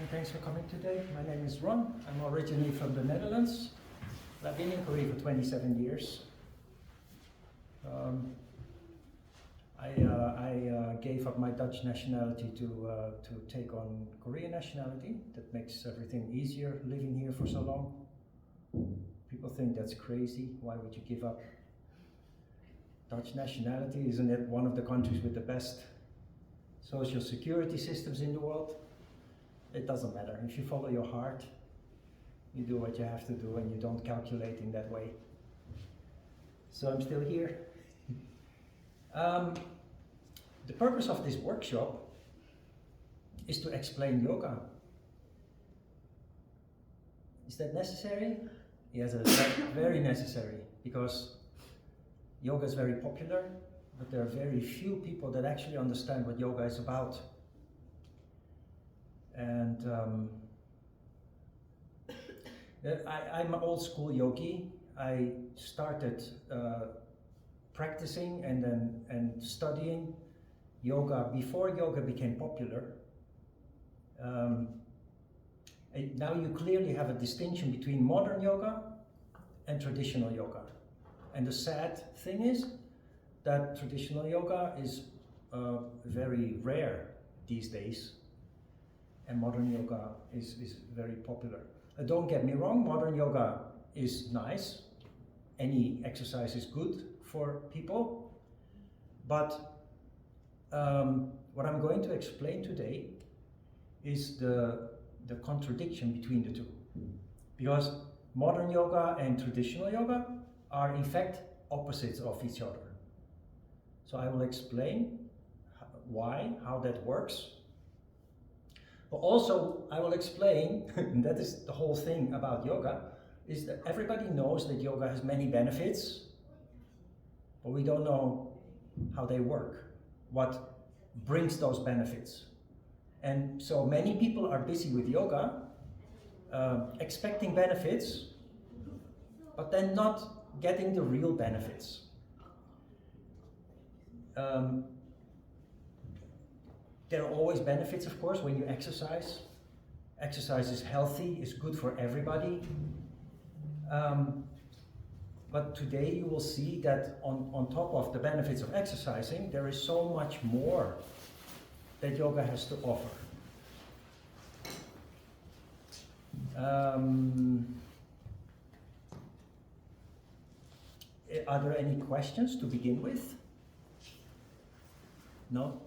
and thanks for coming today. My name is Ron. I'm originally from the Netherlands. I've been in Korea for 27 years. I gave up my Dutch nationality to take on Korean nationality. That makes everything easier living here for so long. People think that's crazy. Why would you give up Dutch nationality? Isn't it one of the countries with the best social security systems in the world? It doesn't matter. If you follow your heart, you do what you have to do and you don't calculate in that way. So I'm still here. The purpose of this workshop is to explain yoga. Is that necessary? Yes, it's very necessary, because yoga is very popular, but there are very few people that actually understand what yoga is about. And I'm an old school yogi. I started practicing and studying yoga before yoga became popular. And now you clearly have a distinction between modern yoga and traditional yoga. And the sad thing is that traditional yoga is very rare these days, and modern yoga is very popular. Don't get me wrong, modern yoga is nice. Any exercise is good for people. But what I'm going to explain today is the contradiction between the two. Because modern yoga and traditional yoga are in fact opposites of each other. So I will explain why, how that works. But also I will explain, and that is the whole thing about yoga, is that everybody knows that yoga has many benefits, but we don't know how they work, what brings those benefits. And so many people are busy with yoga, expecting benefits, but then not getting the real benefits. There are always benefits, of course, when you exercise. Exercise is healthy, is good for everybody. But today you will see that on top of the benefits of exercising, there is so much more that yoga has to offer. Are there any questions to begin with? No?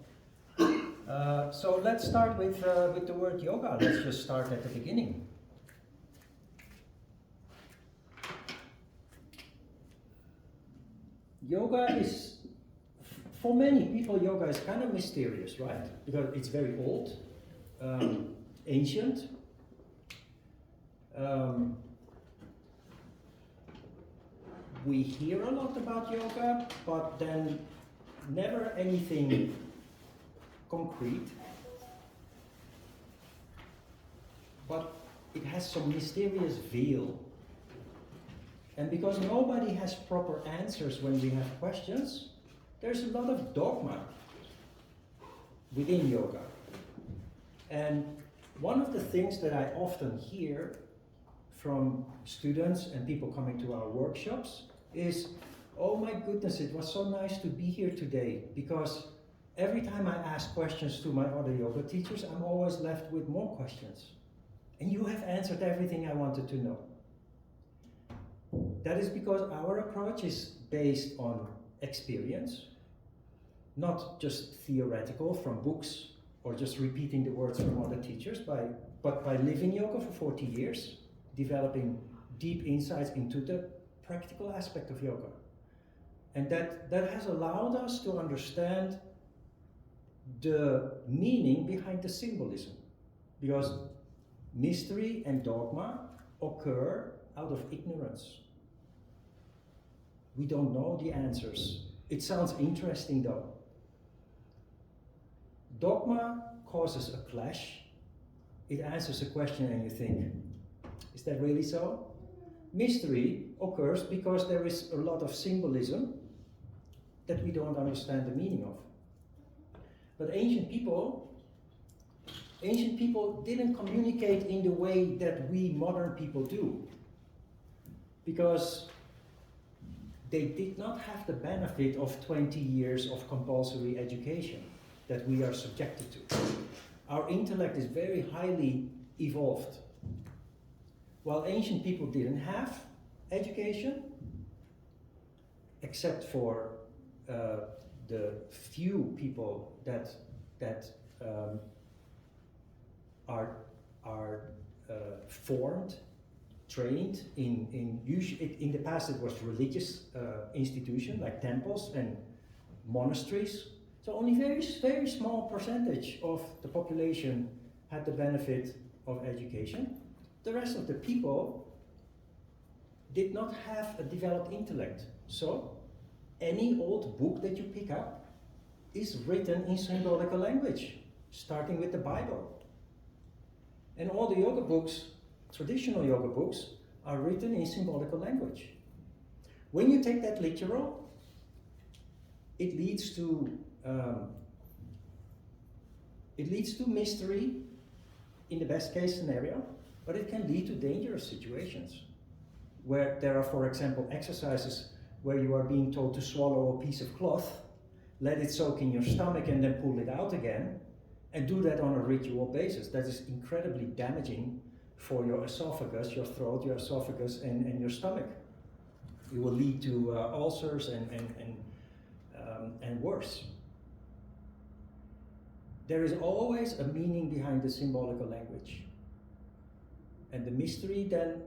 So let's start with the word yoga. Let's just start at the beginning. Yoga is, for many people, yoga is kind of mysterious, right? Because it's very old, ancient. We hear a lot about yoga, but then never anything concrete. But it has some mysterious veil. And because nobody has proper answers when we have questions, there's a lot of dogma within yoga. And one of the things that I often hear from students and people coming to our workshops is, oh my goodness, it was so nice to be here today, because every time I ask questions to my other yoga teachers, I'm always left with more questions. And you have answered everything I wanted to know. That is because our approach is based on experience, not just theoretical from books or just repeating the words from other teachers, but by living yoga for 40 years, developing deep insights into the practical aspect of yoga. And that has allowed us to understand the meaning behind the symbolism. Because mystery and dogma occur out of ignorance. We don't know the answers. It sounds interesting though. Dogma causes a clash. It answers a question and you think, is that really so? Mystery occurs because there is a lot of symbolism that we don't understand the meaning of. But ancient people Ancient people didn't communicate in the way that we modern people do, because they did not have the benefit of 20 years of compulsory education that we are subjected to. Our intellect is very highly evolved. While ancient people didn't have education, except for the few people that are formed, trained in the past. It was religious institutions like temples and monasteries. So only very small percentage of the population had the benefit of education. The rest of the people did not have a developed intellect. So any old book that you pick up is written in symbolical language, starting with the Bible. And all the yoga books, traditional yoga books, are written in symbolical language. When you take that literal, it leads to mystery in the best case scenario, but it can lead to dangerous situations where there are, for example, exercises where you are being told to swallow a piece of cloth, let it soak in your stomach and then pull it out again, and do that on a ritual basis. That is incredibly damaging for your esophagus, your throat, your esophagus, and your stomach. It will lead to ulcers and worse. There is always a meaning behind the symbolical language. And the mystery then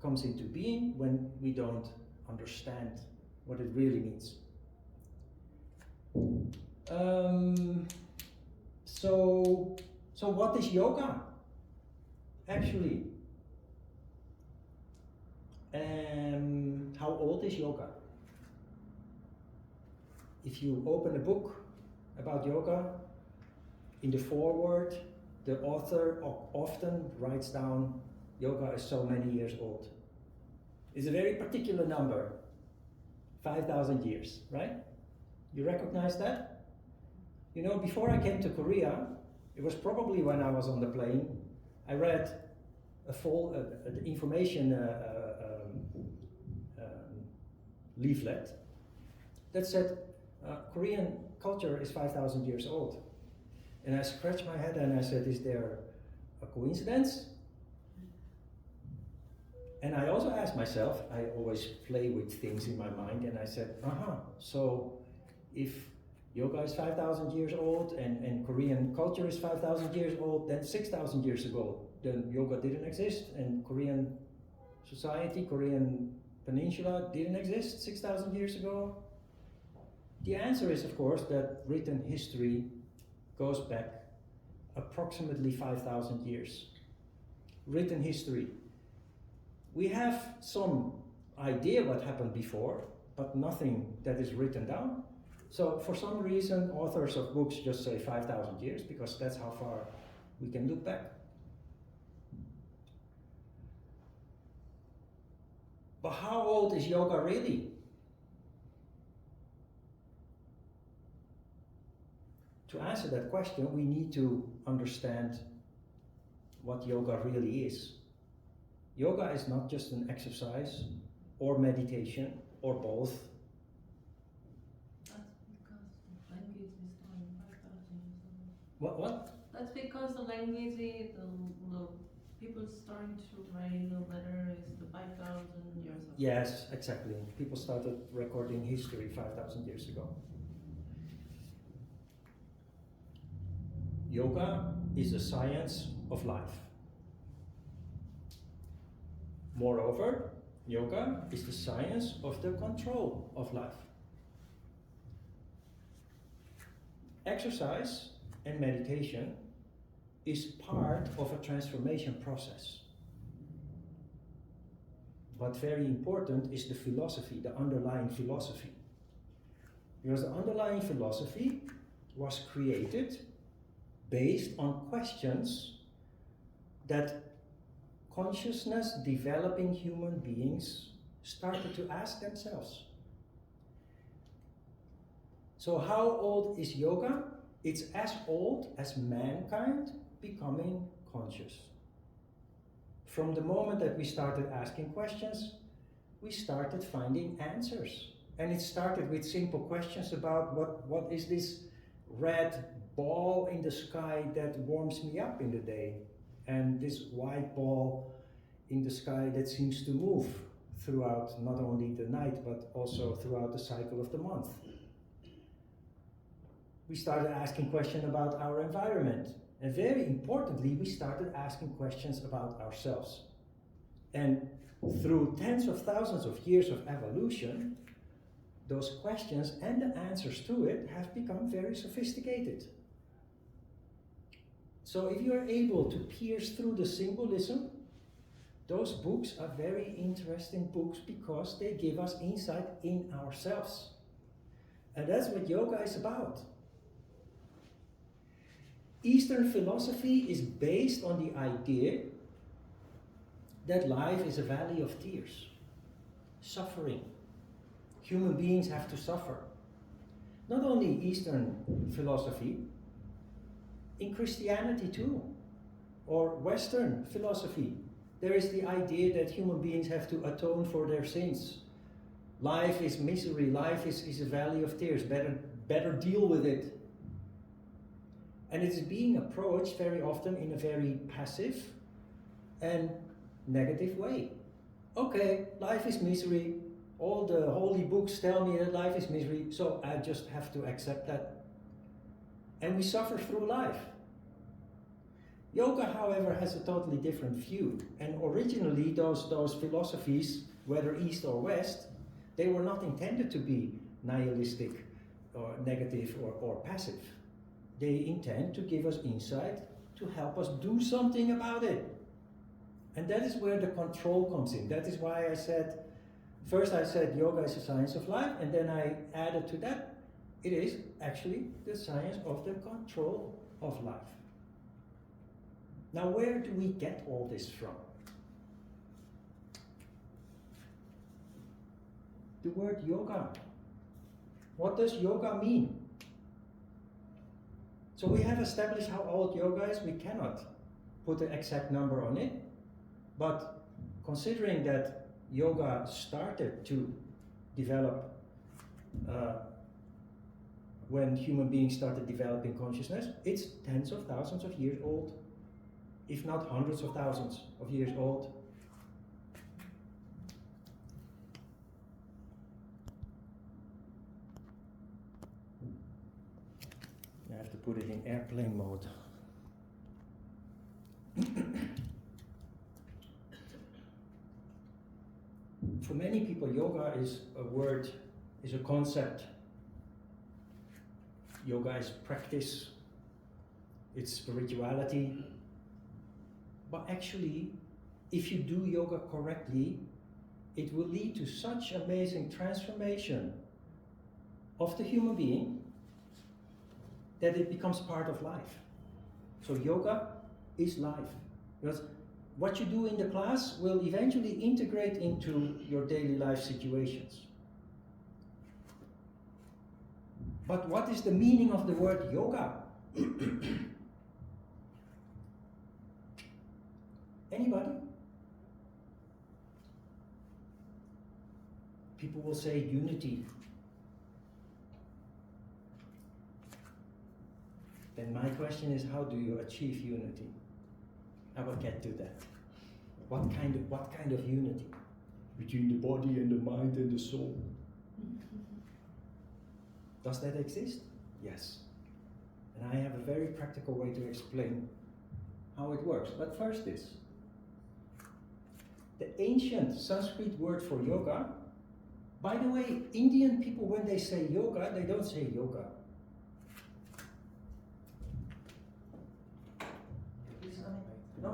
comes into being when we don't understand what it really means. So what is yoga, actually? How old is yoga? If you open a book about yoga, in the foreword, the author often writes down, yoga is so many years old. It's a very particular number, 5,000 years, right? You recognize that? You know, before I came to Korea, it was probably when I was on the plane, I read a full information leaflet that said Korean culture is 5,000 years old. And I scratched my head and I said, is there a coincidence? And I also asked myself, I always play with things in my mind, and I said, so if yoga is 5,000 years old and Korean culture is 5,000 years old, then 6,000 years ago, then yoga didn't exist, and Korean society, Korean peninsula didn't exist 6,000 years ago. The answer is, of course, that written history goes back approximately 5,000 years. Written history. We have some idea what happened before, but nothing that is written down. So for some reason, authors of books just say 5,000 years because that's how far we can look back. But how old is yoga really? To answer that question, we need to understand what yoga really is. Yoga is not just an exercise or meditation or both. That's because the language is starting 5,000 years ago. What? That's because the language, the people starting to write the letter is the 5,000 years ago. Yes, exactly. People started recording history 5,000 years ago. Yoga is a science of life. Moreover, yoga is the science of the control of life. Exercise and meditation is part of a transformation process. But very important is the philosophy, the underlying philosophy. Because the underlying philosophy was created based on questions that consciousness developing human beings started to ask themselves. So how old is yoga? It's as old as mankind becoming conscious. From the moment that we started asking questions, we started finding answers. And it started with simple questions about what is this red ball in the sky that warms me up in the day, and this white ball in the sky that seems to move throughout not only the night but also throughout the cycle of the month. We started asking questions about our environment, and very importantly, we started asking questions about ourselves. And through tens of thousands of years of evolution, those questions and the answers to it have become very sophisticated. So if you are able to pierce through the symbolism, those books are very interesting books because they give us insight in ourselves. And that's what yoga is about. Eastern philosophy is based on the idea that life is a valley of tears, suffering. Human beings have to suffer. Not only Eastern philosophy, in Christianity too, or Western philosophy, there is the idea that human beings have to atone for their sins. Life is misery, life is a valley of tears, better deal with it. And it is being approached very often in a very passive and negative way. Okay, life is misery. All the holy books tell me that life is misery, so I just have to accept that. And we suffer through life. Yoga, however, has a totally different view. And originally, those philosophies, whether East or West, they were not intended to be nihilistic or negative or passive. They intend to give us insight, to help us do something about it. And that is where the control comes in. That is why I said, first I said yoga is a science of life, and then I added to that, it is actually the science of the control of life. Now, where do we get all this from? The word yoga. What does yoga mean? So we have established how old yoga is. We cannot put an exact number on it, but considering that yoga started to develop when human beings started developing consciousness, it's tens of thousands of years old, if not hundreds of thousands of years old. I have to put it in airplane mode. For many people, yoga is a word, is a concept. Yoga is practice, it's spirituality. But actually, if you do yoga correctly, it will lead to such amazing transformation of the human being that it becomes part of life. So yoga is life. Because what you do in the class will eventually integrate into your daily life situations. But what is the meaning of the word yoga? Anybody? People will say unity. Then my question is, how do you achieve unity? I will get to that. What kind of unity? Between the body and the mind and the soul. Does that exist? Yes. And I have a very practical way to explain how it works. But first this. The ancient Sanskrit word for yoga, by the way, Indian people, when they say yoga, they don't say yoga. No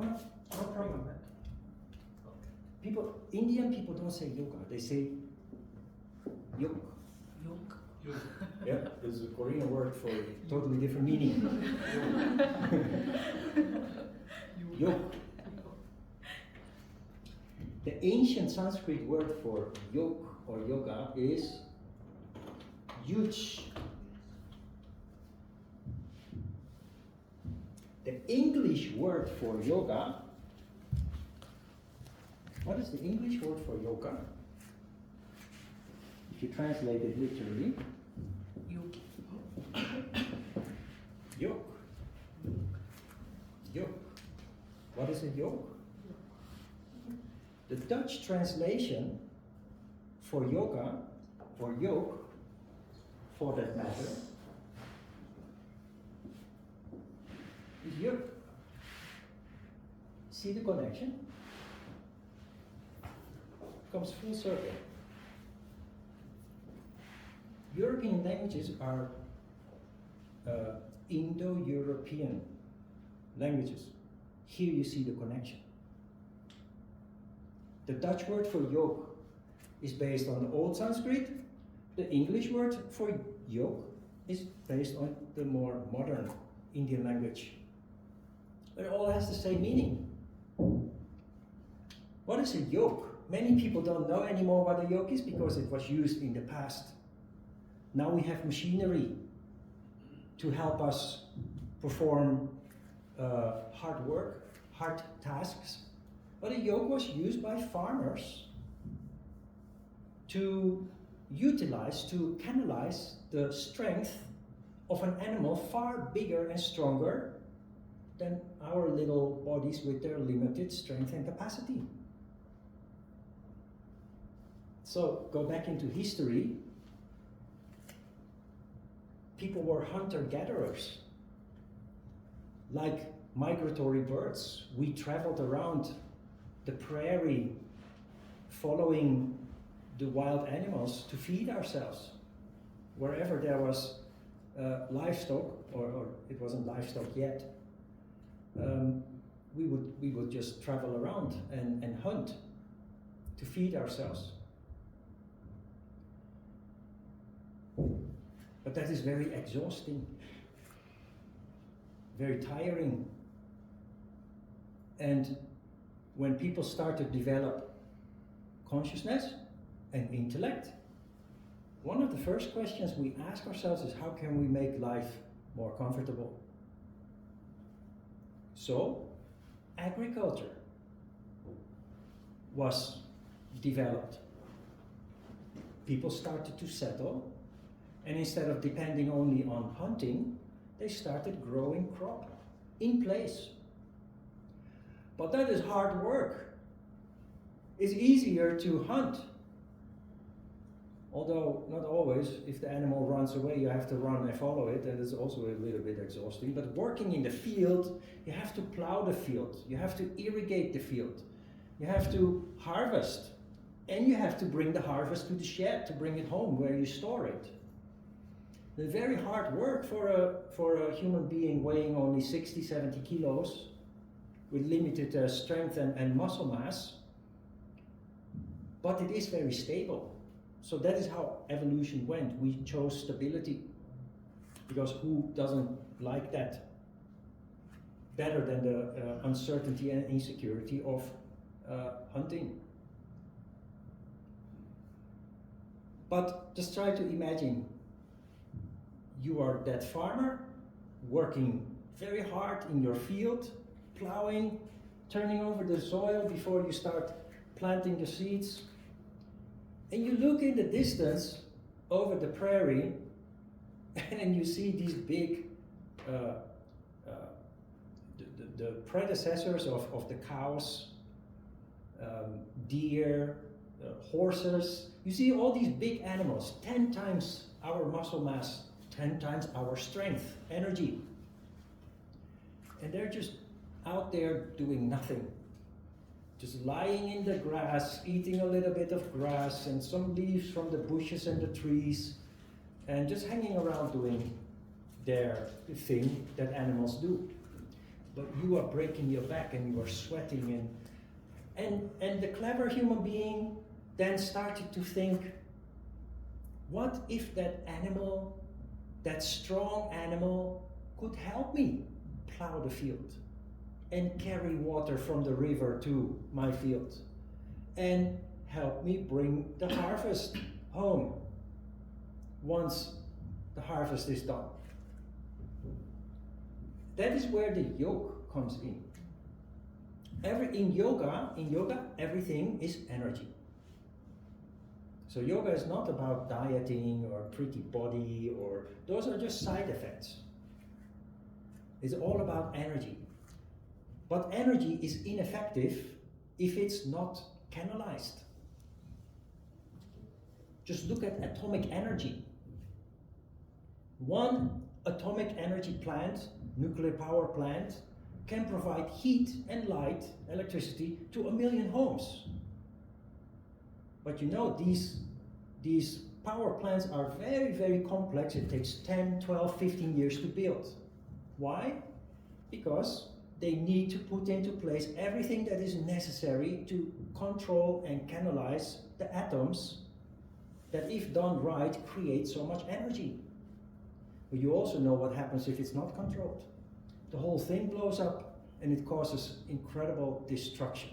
problem. Indian people don't say yoga, they say yog. Yog. Yeah, there's a Korean word for a totally different meaning. Yog. The ancient Sanskrit word for yog or yoga is yuj. The English word for yoga, what is the English word for yoga? If you translate it literally, yoke. Yoke. What is a yoke? The Dutch translation for yoga, or yoke, for that matter, is yoke. See the connection? Comes full circle. European languages are Indo-European languages. Here you see the connection. The Dutch word for yoke is based on Old Sanskrit. The English word for yoke is based on the more modern Indian language. But it all has the same meaning. What is a yoke? Many people don't know anymore what a yoke is because it was used in the past. Now we have machinery to help us perform hard work, hard tasks. But a yoke was used by farmers to utilize, to canalize the strength of an animal far bigger and stronger than our little bodies with their limited strength and capacity. So go back into history. People were hunter-gatherers. Like migratory birds, we traveled around the prairie following the wild animals to feed ourselves. Wherever there was livestock, or it wasn't livestock yet, we would just travel around and hunt to feed ourselves. But that is very exhausting, very tiring. And when people start to develop consciousness and intellect, one of the first questions we ask ourselves is, how can we make life more comfortable? So, agriculture was developed. People started to settle, and instead of depending only on hunting, they started growing crop in place. But that is hard work. It's easier to hunt. Although, not always. If the animal runs away, you have to run and follow it, and it's also a little bit exhausting. But working in the field, you have to plow the field, you have to irrigate the field, you have to harvest, and you have to bring the harvest to the shed to bring it home where you store it. It's very hard work for a human being weighing only 60, 70 kilos with limited strength and muscle mass, but it is very stable. So that is how evolution went. We chose stability, because who doesn't like that better than the uncertainty and insecurity of hunting? But just try to imagine you are that farmer working very hard in your field, plowing, turning over the soil before you start planting the seeds. And you look in the distance over the prairie and you see these big, the predecessors of the cows, deer, horses. You see all these big animals, 10 times our muscle mass, 10 times our strength, energy. And they're just out there doing nothing. Just lying in the grass, eating a little bit of grass and some leaves from the bushes and the trees, and just hanging around doing their thing that animals do. But you are breaking your back and you are sweating, and the clever human being then started to think, what if that animal, that strong animal, could help me plow the field and carry water from the river to my field and help me bring the harvest home once the harvest is done. That is where the yoke comes in. In yoga, everything is energy. So yoga is not about dieting or pretty body, or those are just side effects. It's all about energy. But energy is ineffective if it's not canalized. Just look at atomic energy. One atomic energy plant, nuclear power plant, can provide heat and light, electricity, to 1 million homes. But you know, these power plants are very, very complex. It takes 10, 12, 15 years to build. Why? Because they need to put into place everything that is necessary to control and canalize the atoms that, if done right, create so much energy. But you also know what happens if it's not controlled. The whole thing blows up and it causes incredible destruction.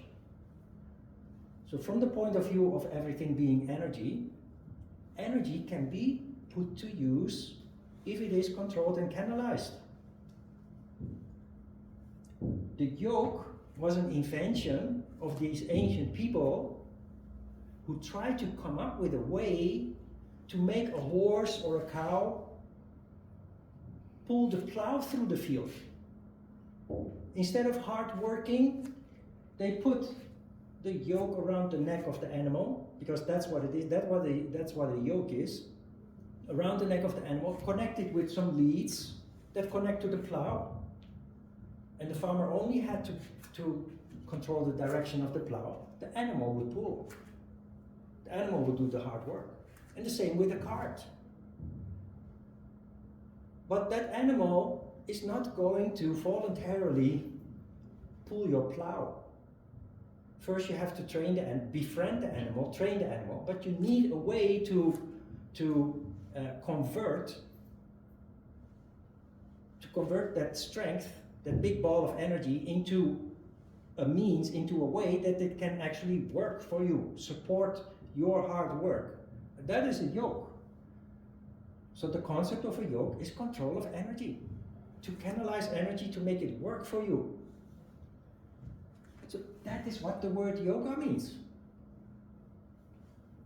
So from the point of view of everything being energy, energy can be put to use if it is controlled and canalized. The yoke was an invention of these ancient people who tried to come up with a way to make a horse or a cow pull the plow through the field. Instead of hard working, they put the yoke around the neck of the animal, because that's what it is, that's what a yoke is, around the neck of the animal, connected with some leads that connect to the plow. And the farmer only had to control the direction of the plow. The animal would pull. The animal would do the hard work. And the same with a cart. But that animal is not going to voluntarily pull your plow. First you have to train befriend the animal, train the animal, but you need a way to convert that strength, that big ball of energy, into a means, into a way that it can actually work for you, support your hard work. That is a yoke. So the concept of a yoke is control of energy, to canalize energy to make it work for you. So that is what the word yoga means.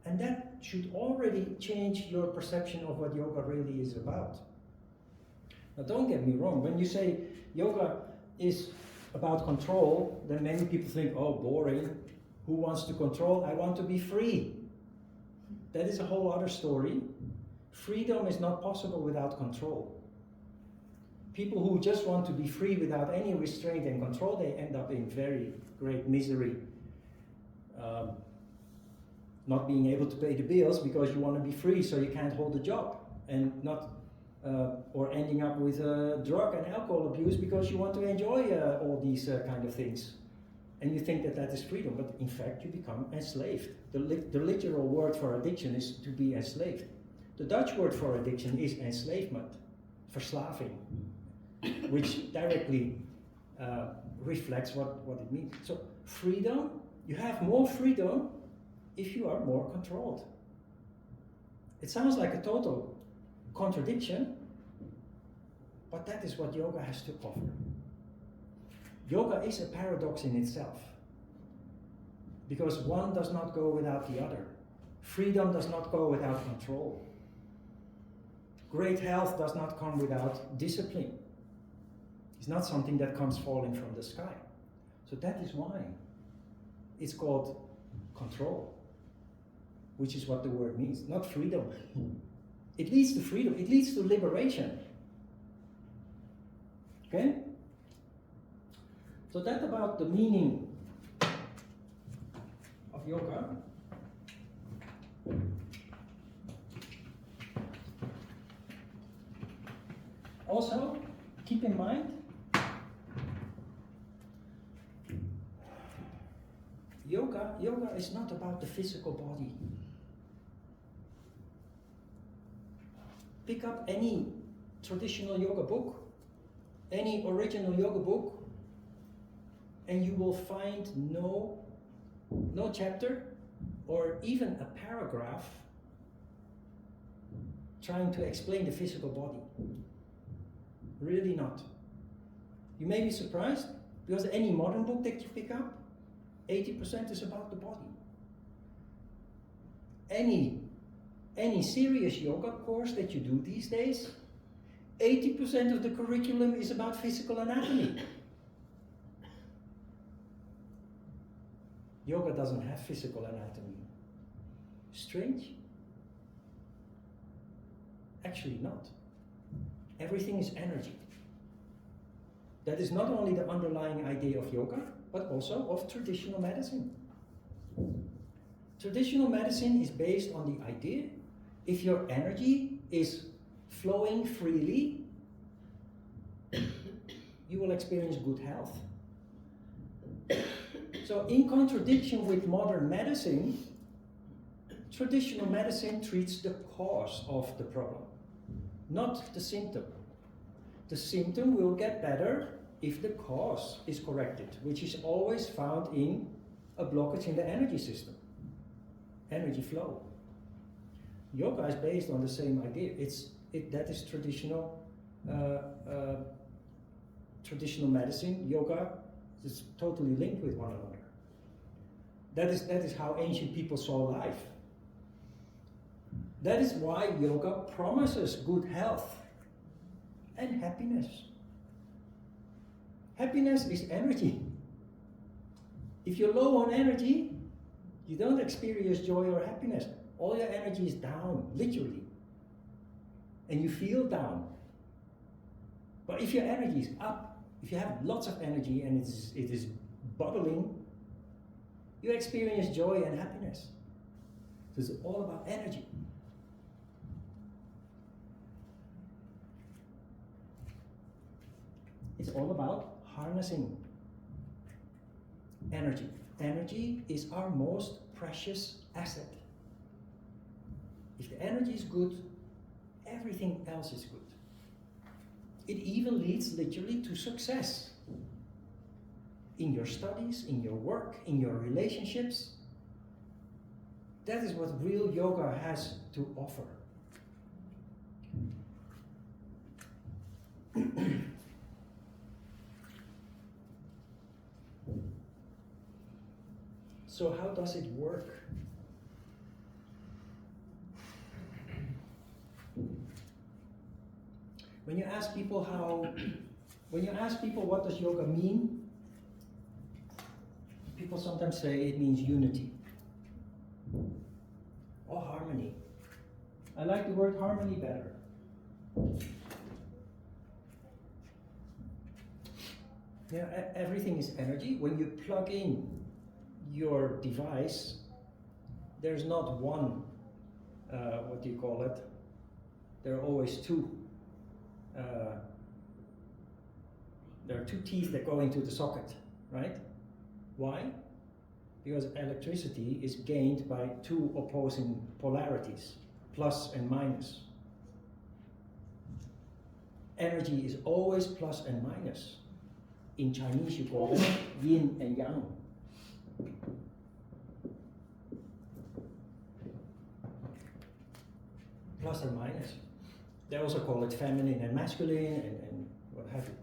And that should already change your perception of what yoga really is about. Now don't get me wrong, when you say yoga is about control, then many people think, oh, boring. Who wants to control? I want to be free. That is a whole other story. Freedom is not possible without control. People who just want to be free without any restraint and control, they end up in very great misery. Not being able to pay the bills because you want to be free, so you can't hold a job, and or ending up with drug and alcohol abuse because you want to enjoy all these kind of things. And you think that that is freedom, but in fact you become enslaved. The literal word for addiction is to be enslaved. The Dutch word for addiction is enslavement, verslaving, which directly reflects what it means. So freedom, you have more freedom if you are more controlled. It sounds like a total contradiction, but that is what yoga has to offer. Yoga is a paradox in itself, because one does not go without the other. Freedom does not go without control. Great health does not come without discipline. It's not something that comes falling from the sky. So that is why it's called control, which is what the word means, not freedom. It leads to freedom, it leads to liberation. Okay? So that about the meaning of yoga. Also, keep in mind, yoga is not about the physical body. Pick up any traditional yoga book, any original yoga book, and you will find no chapter or even a paragraph trying to explain the physical body. Really not. You may be surprised, because any modern book that you pick up, 80% is about the body. Any serious yoga course that you do these days, 80% of the curriculum is about physical anatomy. Yoga doesn't have physical anatomy. Strange? Actually not. Everything is energy. That is not only the underlying idea of yoga, but also of traditional medicine. Traditional medicine is based on the idea if your energy is flowing freely, you will experience good health. So in contradiction with modern medicine, traditional medicine treats the cause of the problem, not the symptom. The symptom will get better if the cause is corrected, which is always found in a blockage in the energy system, energy flow. Yoga is based on the same idea. That is traditional medicine. Yoga is totally linked with one another. That is how ancient people saw life. That is why yoga promises good health and happiness. Happiness is energy. If you're low on energy, you don't experience joy or happiness. All your energy is down, literally. And you feel down. But if your energy is up, if you have lots of energy and it is bubbling, you experience joy and happiness. So it's all about energy. It's all about harnessing energy. Energy is our most precious asset. If the energy is good, everything else is good. It even leads literally to success. In your studies, in your work, in your relationships. That is what real yoga has to offer. So how does it work? When you ask people what does yoga mean, people sometimes say it means unity or harmony. I like the word harmony better. Yeah, everything is energy. When you plug in your device, there's not one, what do you call it? There are always two. There are two teeth that go into the socket, right? Why? Because electricity is gained by two opposing polarities, plus and minus. Energy is always plus and minus. In Chinese you call it yin and yang. Plus and minus. They also call it feminine and masculine and what have you.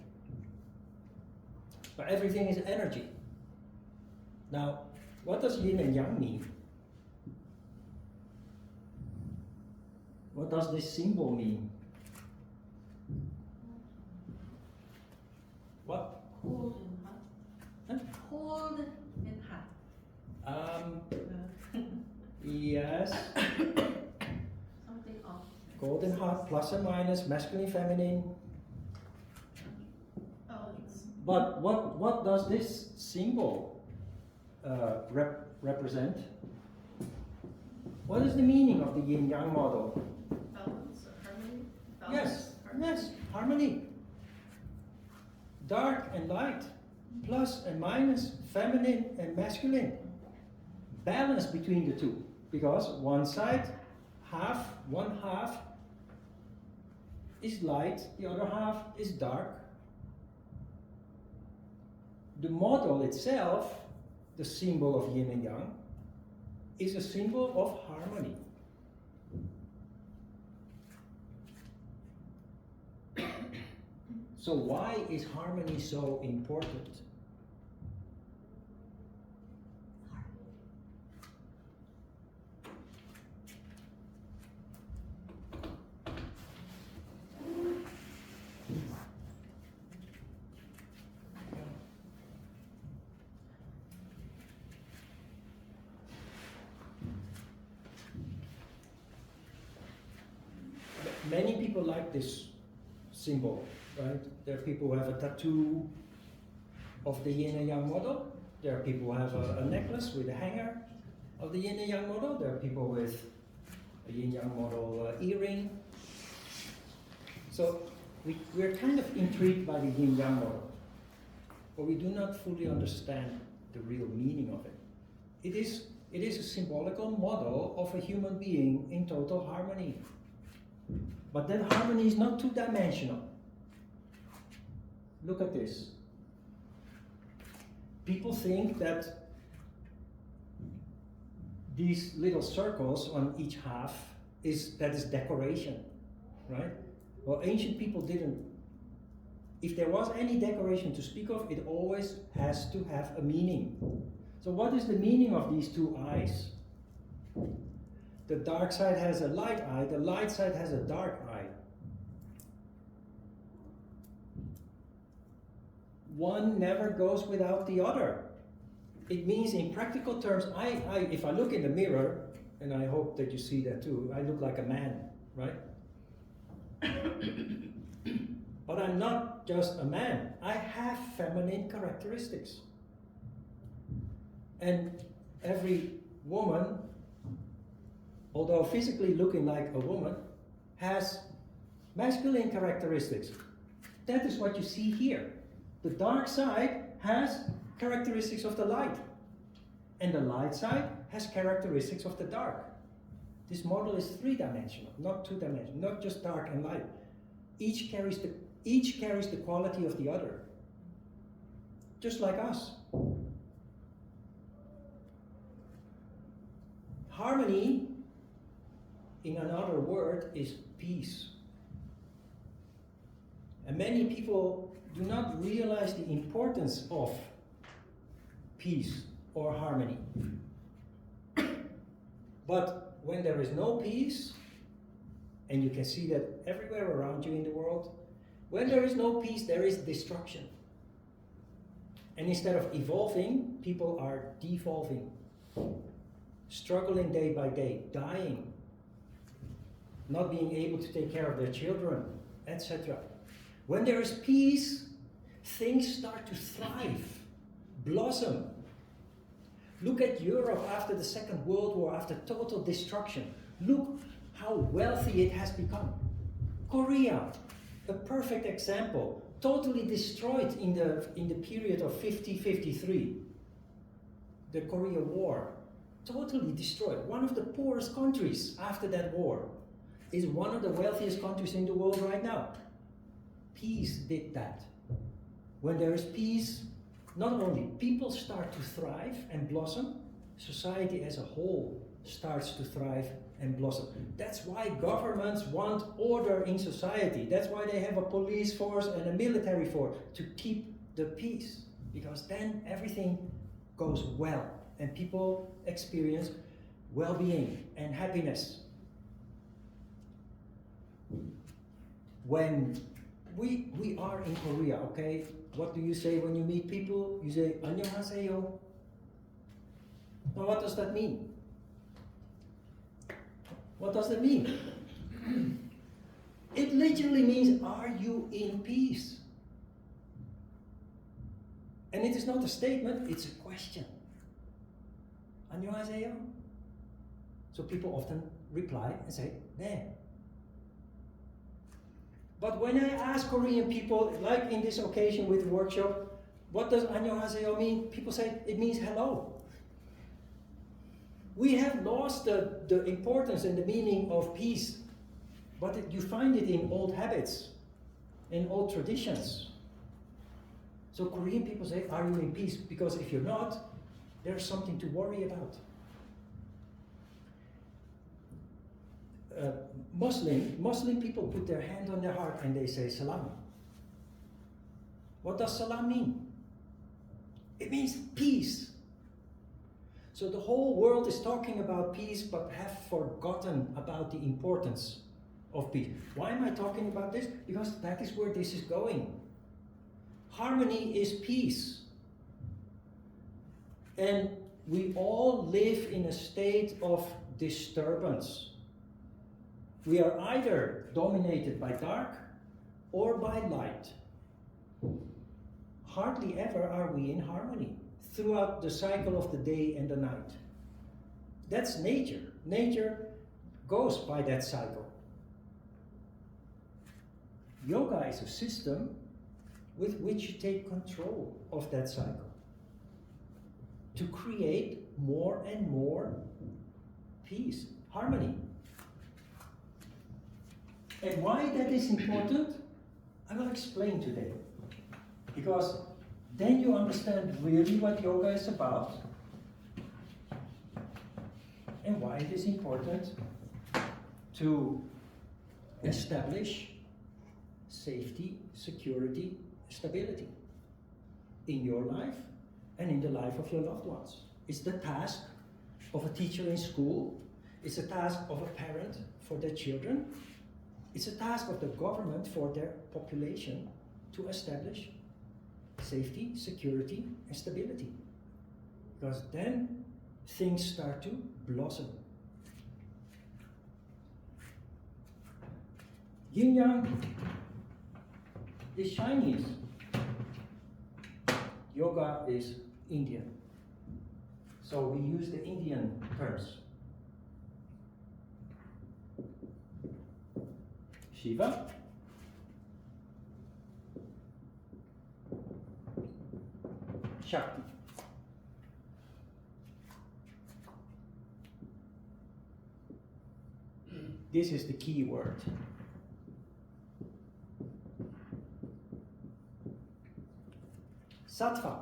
But everything is energy. Now, what does yin and yang mean? What does this symbol mean? What? Cold and hot. Huh? Cold and hot. Yes. Something off. Cold and hot, plus and minus, masculine, feminine. Oh, it's But what does this symbol represent? What is the meaning of the yin-yang model? balance or harmony. Yes, Harmony. yes, harmony. Dark and light, plus and minus, feminine and masculine. Balance between the two, because one half is light, the other half is dark. The model itself, the symbol of yin and yang, is a symbol of harmony. So why is harmony so important? Many people like this symbol, right? There are people who have a tattoo of the yin and yang model. There are people who have a necklace with a hanger of the yin and yang model. There are people with a yin yang model earring. So we're kind of intrigued by the yin yang model, but we do not fully understand the real meaning of it. It is a symbolical model of a human being in total harmony. But that harmony is not two-dimensional. Look at this. People think that these little circles on each half is decoration, right? Well, ancient people didn't. If there was any decoration to speak of, it always has to have a meaning. So what is the meaning of these two eyes? The dark side has a light eye, the light side has a dark eye. One never goes without the other. It means in practical terms, if I look in the mirror, and I hope that you see that too, I look like a man, right? But I'm not just a man. I have feminine characteristics. And every woman, although physically looking like a woman, has masculine characteristics. That is what you see here. The dark side has characteristics of the light, and the light side has characteristics of the dark. This model is three-dimensional, not two-dimensional, not just dark and light. Each carries the quality of the other, just like us. Harmony, in another word, is peace. And many people do not realize the importance of peace or harmony. But when there is no peace, and you can see that everywhere around you in the world, when there is no peace, there is destruction. And instead of evolving, people are devolving, struggling day by day, dying, not being able to take care of their children, etc. When there is peace, things start to thrive, blossom. Look at Europe after the Second World War, after total destruction. Look how wealthy it has become. Korea, a perfect example, totally destroyed in the period of 50-53. The Korea War, totally destroyed. One of the poorest countries after that war is one of the wealthiest countries in the world right now. Peace did that. When there is peace, not only people start to thrive and blossom, society as a whole starts to thrive and blossom. That's why governments want order in society. That's why they have a police force and a military force, to keep the peace. Because then everything goes well and people experience well-being and happiness. When we are in Korea, okay? What do you say when you meet people? You say, "안녕하세요." Now what does that mean? What does that mean? It literally means, are you in peace? And it is not a statement, it's a question. 안녕하세요? So people often reply and say, "네." But when I ask Korean people, like in this occasion with the workshop, what does 안녕하세요 mean? People say it means hello. We have lost the importance and the meaning of peace, but you find it in old habits, in old traditions. So Korean people say, "Are you in peace?" Because if you're not, there's something to worry about. Muslim people put their hand on their heart and they say salam. What does salam mean? It means peace. So the whole world is talking about peace but have forgotten about the importance of peace. Why am I talking about this? Because that is where this is going. Harmony is peace. And we all live in a state of disturbance. We are either dominated by dark or by light. Hardly ever are we in harmony throughout the cycle of the day and the night. That's nature. Nature goes by that cycle. Yoga is a system with which you take control of that cycle to create more and more peace, harmony. And why that is important, I will explain today. Because then you understand really what yoga is about and why it is important to establish safety, security, stability in your life and in the life of your loved ones. It's the task of a teacher in school. It's a task of a parent for their children. It's a task of the government for their population to establish safety, security, and stability. Because then things start to blossom. Yin Yang is Chinese. Yoga is Indian. So we use the Indian terms. Shiva, Shakti. This is the key word. Sattva.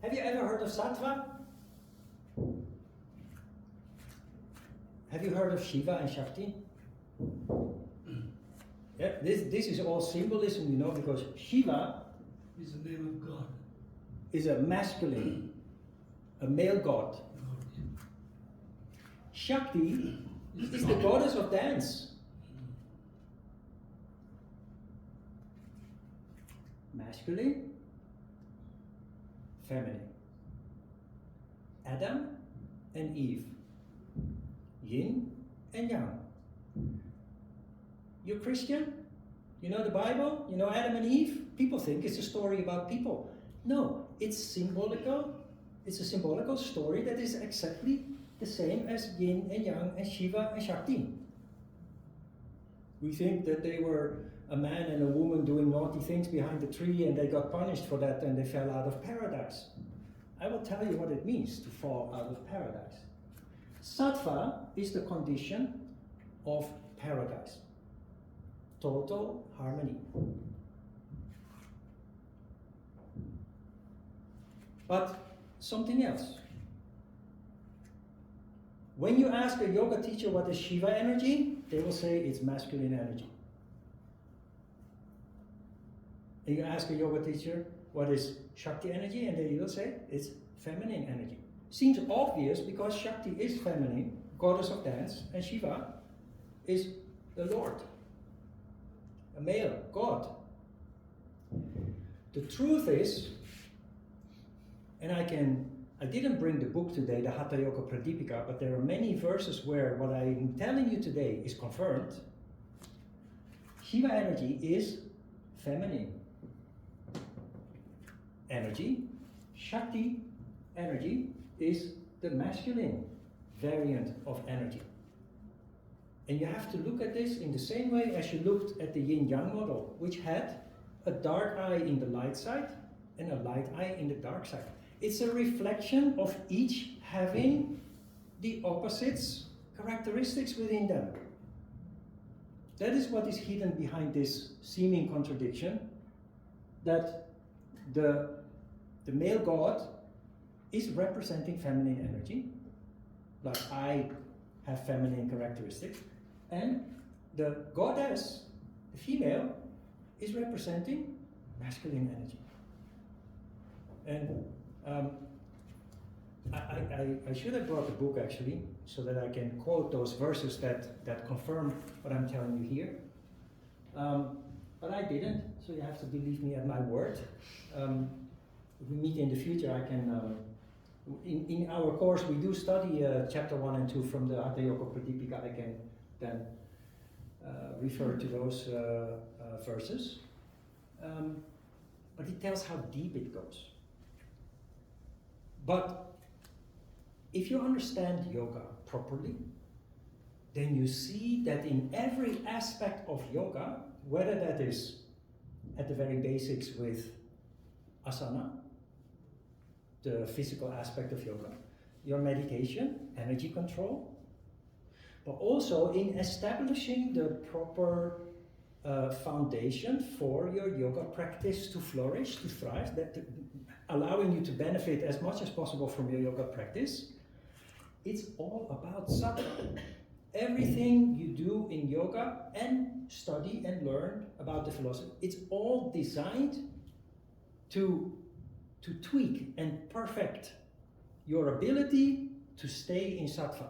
Have you ever heard of Sattva? Have you heard of Shiva and Shakti? Yeah, this is all symbolism, you know, because Shiva is the name of God. Is a masculine, a male god. Shakti is the goddess of dance. Masculine, feminine. Adam and Eve. Yin and Yang. You're Christian? You know the Bible? You know Adam and Eve? People think it's a story about people. No, it's symbolical. It's a symbolical story that is exactly the same as Yin and Yang and Shiva and Shakti. We think that they were a man and a woman doing naughty things behind the tree and they got punished for that and they fell out of paradise. I will tell you what it means to fall out of paradise. Sattva is the condition of paradise. Total harmony. But something else. When you ask a yoga teacher what is Shiva energy, they will say it's masculine energy. And you ask a yoga teacher what is Shakti energy, and they will say it's feminine energy. Seems obvious because Shakti is feminine, goddess of dance, and Shiva is the Lord, a male god. The truth is, and I didn't bring the book today, the Hatha Yoga Pradipika, but there are many verses where what I'm telling you today is confirmed. Shiva energy is feminine energy. Shakti energy is the masculine variant of energy. And you have to look at this in the same way as you looked at the yin-yang model, which had a dark eye in the light side and a light eye in the dark side. It's a reflection of each having the opposites characteristics within them. That is what is hidden behind this seeming contradiction, that the male god is representing feminine energy, like I have feminine characteristics, and the goddess, the female, is representing masculine energy. And I should have brought the book actually, so that I can quote those verses that confirm what I'm telling you here. But I didn't, so you have to believe me at my word. If we meet in the future, I can. In our course, we do study chapter 1 and 2 from the Hatha Yoga Pradipika. I can then refer to those verses. But it tells how deep it goes. But if you understand yoga properly, then you see that in every aspect of yoga, whether that is at the very basics with asana, the physical aspect of yoga, your meditation, energy control, but also in establishing the proper foundation for your yoga practice to flourish, to thrive, allowing you to benefit as much as possible from your yoga practice. It's all about sattva. Everything you do in yoga and study and learn about the philosophy, it's all designed to tweak and perfect your ability to stay in sattva.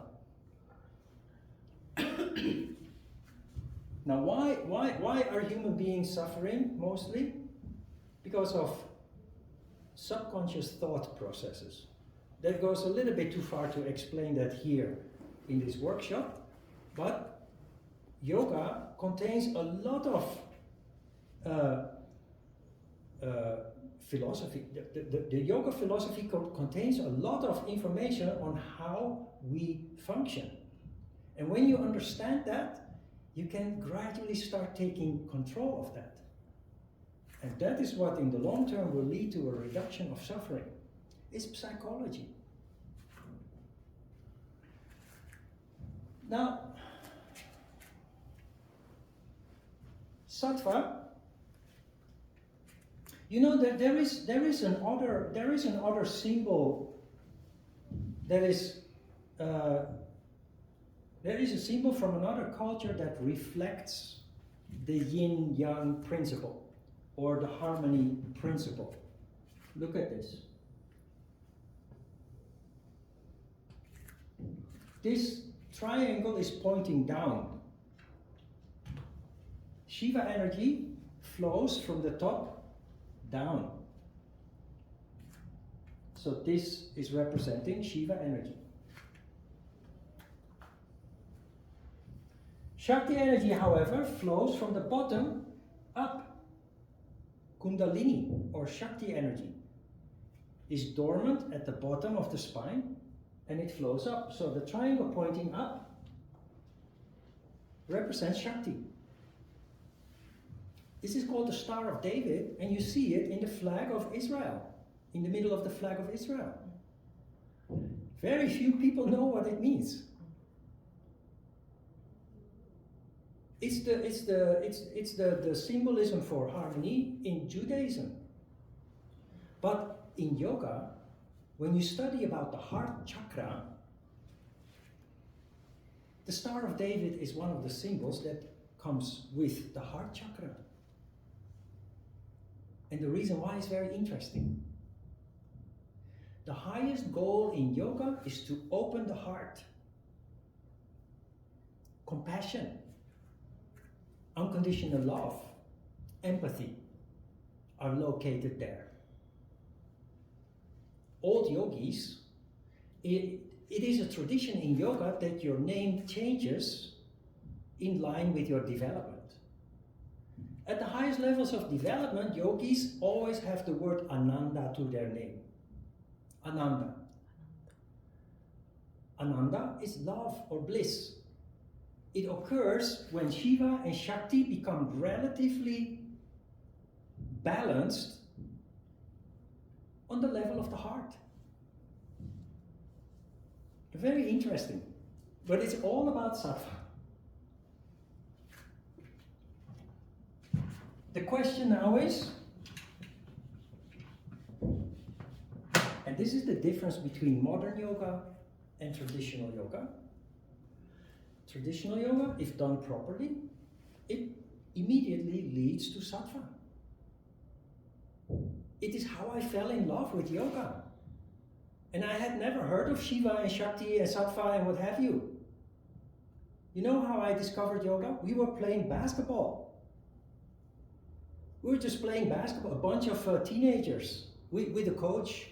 Now, why are human beings suffering mostly? Because of subconscious thought processes. That goes a little bit too far to explain that here in this workshop, but yoga contains a lot of philosophy. The yoga philosophy contains a lot of information on how we function. And when you understand that, you can gradually start taking control of that. And that is what in the long term will lead to a reduction of suffering. It's psychology. Now, sattva, you know that there is another symbol that is there is a symbol from another culture that reflects the yin-yang principle or the harmony principle. Look at this. This triangle is pointing down. Shiva energy flows from the top down. So this is representing Shiva energy. Shakti energy, however, flows from the bottom up. Kundalini, or Shakti energy, is dormant at the bottom of the spine and it flows up. So the triangle pointing up represents Shakti. This is called the Star of David, and you see it in the flag of Israel, in the middle of the flag of Israel. Very few people know what it means. It's the symbolism for harmony in Judaism. But in yoga, when you study about the heart chakra, the Star of David is one of the symbols that comes with the heart chakra. And the reason why is very interesting. The highest goal in yoga is to open the heart. Compassion, unconditional love, empathy are located there. Old yogis, it is a tradition in yoga that your name changes in line with your development. At the highest levels of development, yogis always have the word Ananda to their name. Ananda. Ananda is love or bliss. It occurs when Shiva and Shakti become relatively balanced on the level of the heart. Very interesting. But it's all about sattva. The question now is, and this is the difference between modern yoga and traditional yoga. Traditional yoga, if done properly, it immediately leads to sattva. it is how I fell in love with yoga. And I had never heard of Shiva and Shakti and Sattva and what have you. You know how I discovered yoga? We were playing basketball. We were just playing basketball, a bunch of teenagers with a coach,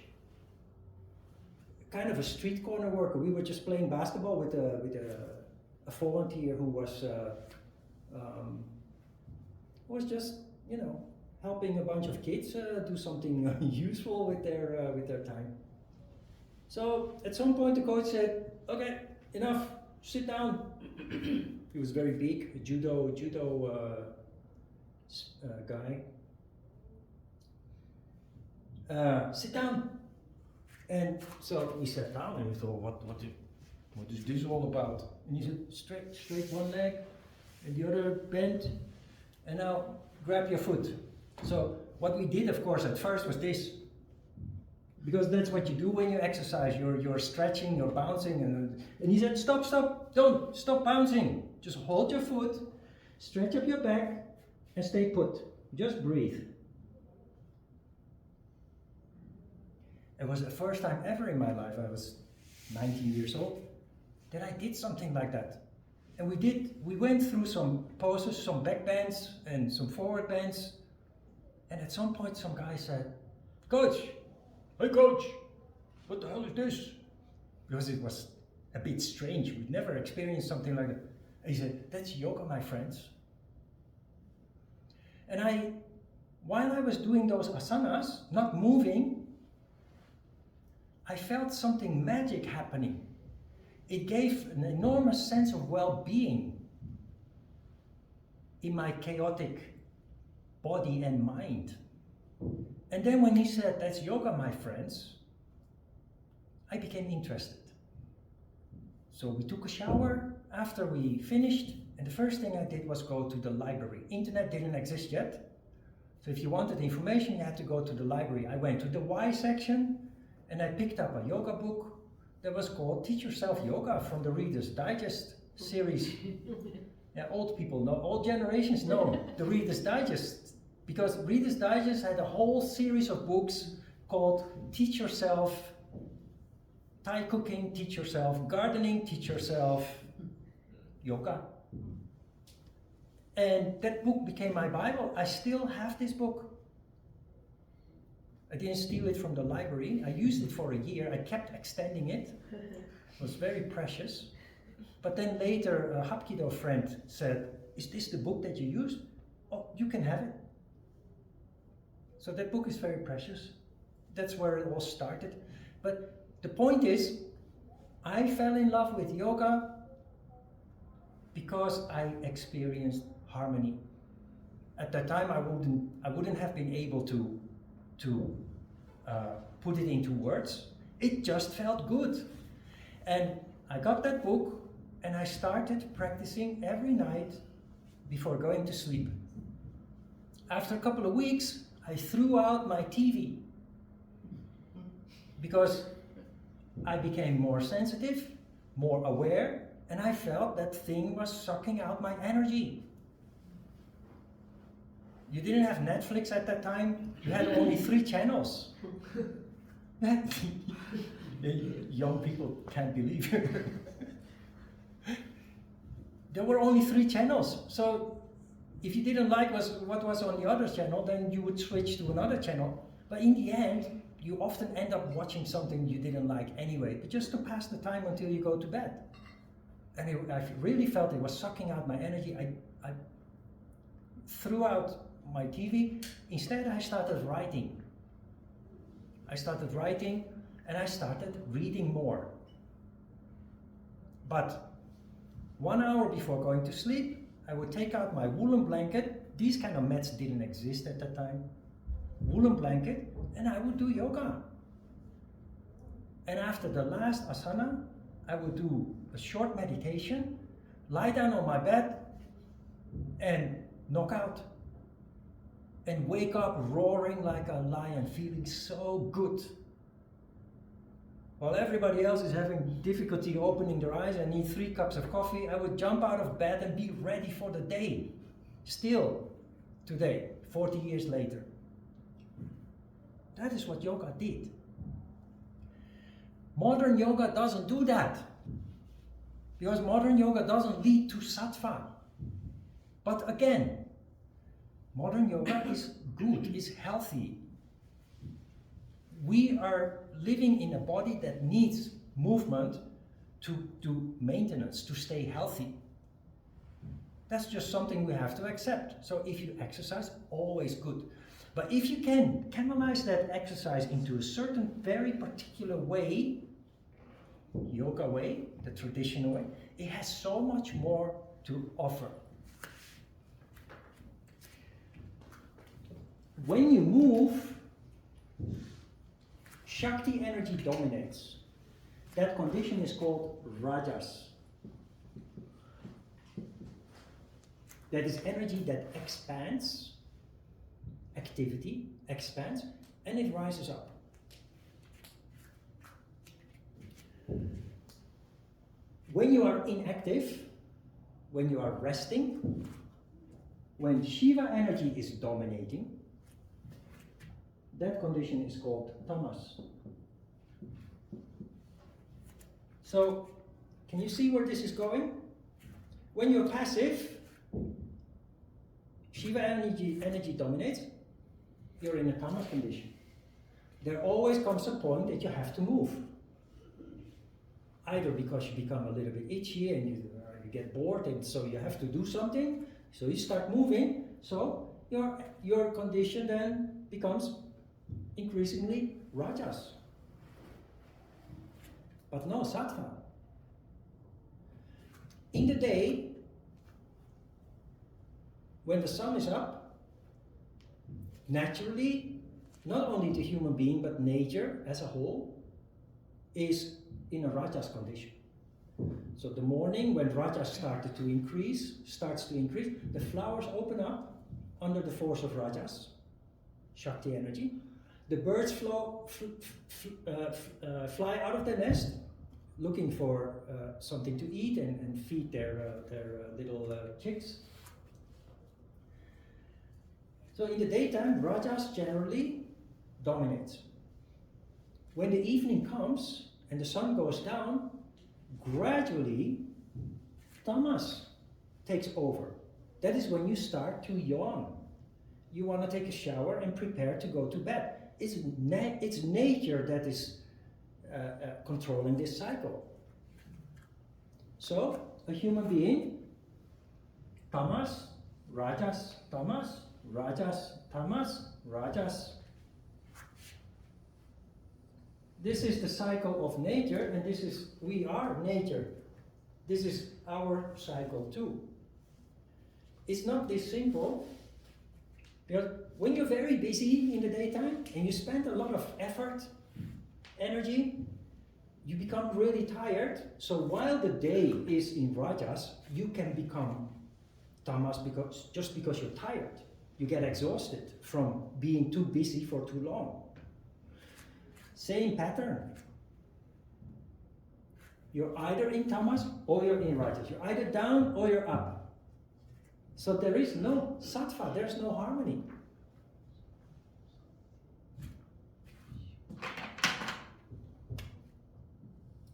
kind of a street corner worker. We were just playing basketball with a volunteer who was just, you know, helping a bunch of kids do something useful with their time. So at some point the coach said, "Okay, enough, sit down." He was very big, a judo guy. Sit down. And so we sat down and we thought, what is this all about? And he said, straight one leg and the other bent, and now grab your foot. So what we did, of course, at first was this. Because that's what you do when you exercise. You're stretching, you're bouncing, and he said, stop, don't, stop bouncing. Just hold your foot, stretch up your back, and stay put. Just breathe. It was the first time ever in my life, I was 19 years old, that I did something like that. And we went through some poses, some back bends and some forward bends. And at some point some guy said, "Coach, hey coach, what the hell is this?" Because it was a bit strange. We'd never experienced something like that. And he said, "That's yoga, my friends." And while I was doing those asanas, not moving, I felt something magic happening. It gave an enormous sense of well-being in my chaotic body and mind. And then when he said, "That's yoga, my friends," I became interested. So we took a shower after we finished, and the first thing I did was go to the library. Internet didn't exist yet, so if you wanted information, you had to go to the library. I went to the Y section, and I picked up a yoga book that was called Teach Yourself Yoga from the Reader's Digest series. Yeah, old people know, old generations know the Reader's Digest, because Reader's Digest had a whole series of books called Teach Yourself, Thai cooking, teach yourself, gardening, teach yourself, yoga. And that book became my Bible. I still have this book. I didn't steal it from the library. I used it for a year. I kept extending it. It was very precious. But then later, a Hapkido friend said, "Is this the book that you used?" "Oh, you can have it." So that book is very precious. That's where it all started. But the point is, I fell in love with yoga because I experienced harmony. At that time, I wouldn't have been able to put it into words. It just felt good. And I got that book and I started practicing every night before going to sleep. After a couple of weeks, I threw out my TV because I became more sensitive, more aware, and I felt that thing was sucking out my energy. You didn't have Netflix at that time. You had only 3 channels. Young people can't believe it. There were only 3 channels. So if you didn't like what was on the other channel, then you would switch to another channel. But in the end, you often end up watching something you didn't like anyway, but just to pass the time until you go to bed. And I really felt it was sucking out my energy. I threw out my TV. Instead, I started writing. And I started reading more. But 1 hour before going to sleep, I would take out my woolen blanket. These kind of mats didn't exist at that time. Woolen blanket, and I would do yoga. And after the last asana, I would do a short meditation, lie down on my bed, and knock out. And wake up roaring like a lion, feeling so good. While everybody else is having difficulty opening their eyes and need 3 cups of coffee, I would jump out of bed and be ready for the day. Still, today, 40 years later. That is what yoga did. Modern yoga doesn't do that. Because modern yoga doesn't lead to sattva. But again, modern yoga is good, is healthy. We are living in a body that needs movement to do maintenance, to stay healthy. That's just something we have to accept. So if you exercise, always good. But if you can canalize that exercise into a certain very particular way, yoga way, the traditional way, it has so much more to offer. When you move, Shakti energy dominates. That condition is called rajas. That is energy that expands, activity expands, and it rises up. When you are inactive, when you are resting, when Shiva energy is dominating, that condition is called tamas. So, can you see where this is going? When you're passive, Shiva energy dominates, you're in a tamas condition. There always comes a point that you have to move. Either because you become a little bit itchy and you get bored, and so you have to do something, so you start moving, so your condition then becomes increasingly rajas. But no sattva. In the day, when the sun is up, naturally, not only the human being, but nature as a whole is in a rajas condition. So the morning when rajas starts to increase, the flowers open up under the force of rajas, Shakti energy. The birds fly out of the nest looking for something to eat and feed their little chicks. So in the daytime, rajas generally dominates. When the evening comes and the sun goes down, gradually tamas takes over. That is when you start to yawn. You want to take a shower and prepare to go to bed. It's nature that is controlling this cycle. So, a human being, tamas, rajas, tamas, rajas, tamas, rajas. This is the cycle of nature, and we are nature. This is our cycle too. It's not this simple, because when you're very busy in the daytime and you spend a lot of effort, energy, you become really tired. So while the day is in rajas, you can become tamas just because you're tired. You get exhausted from being too busy for too long. Same pattern. You're either in tamas or you're in rajas. You're either down or you're up. So there is no sattva, there's no harmony.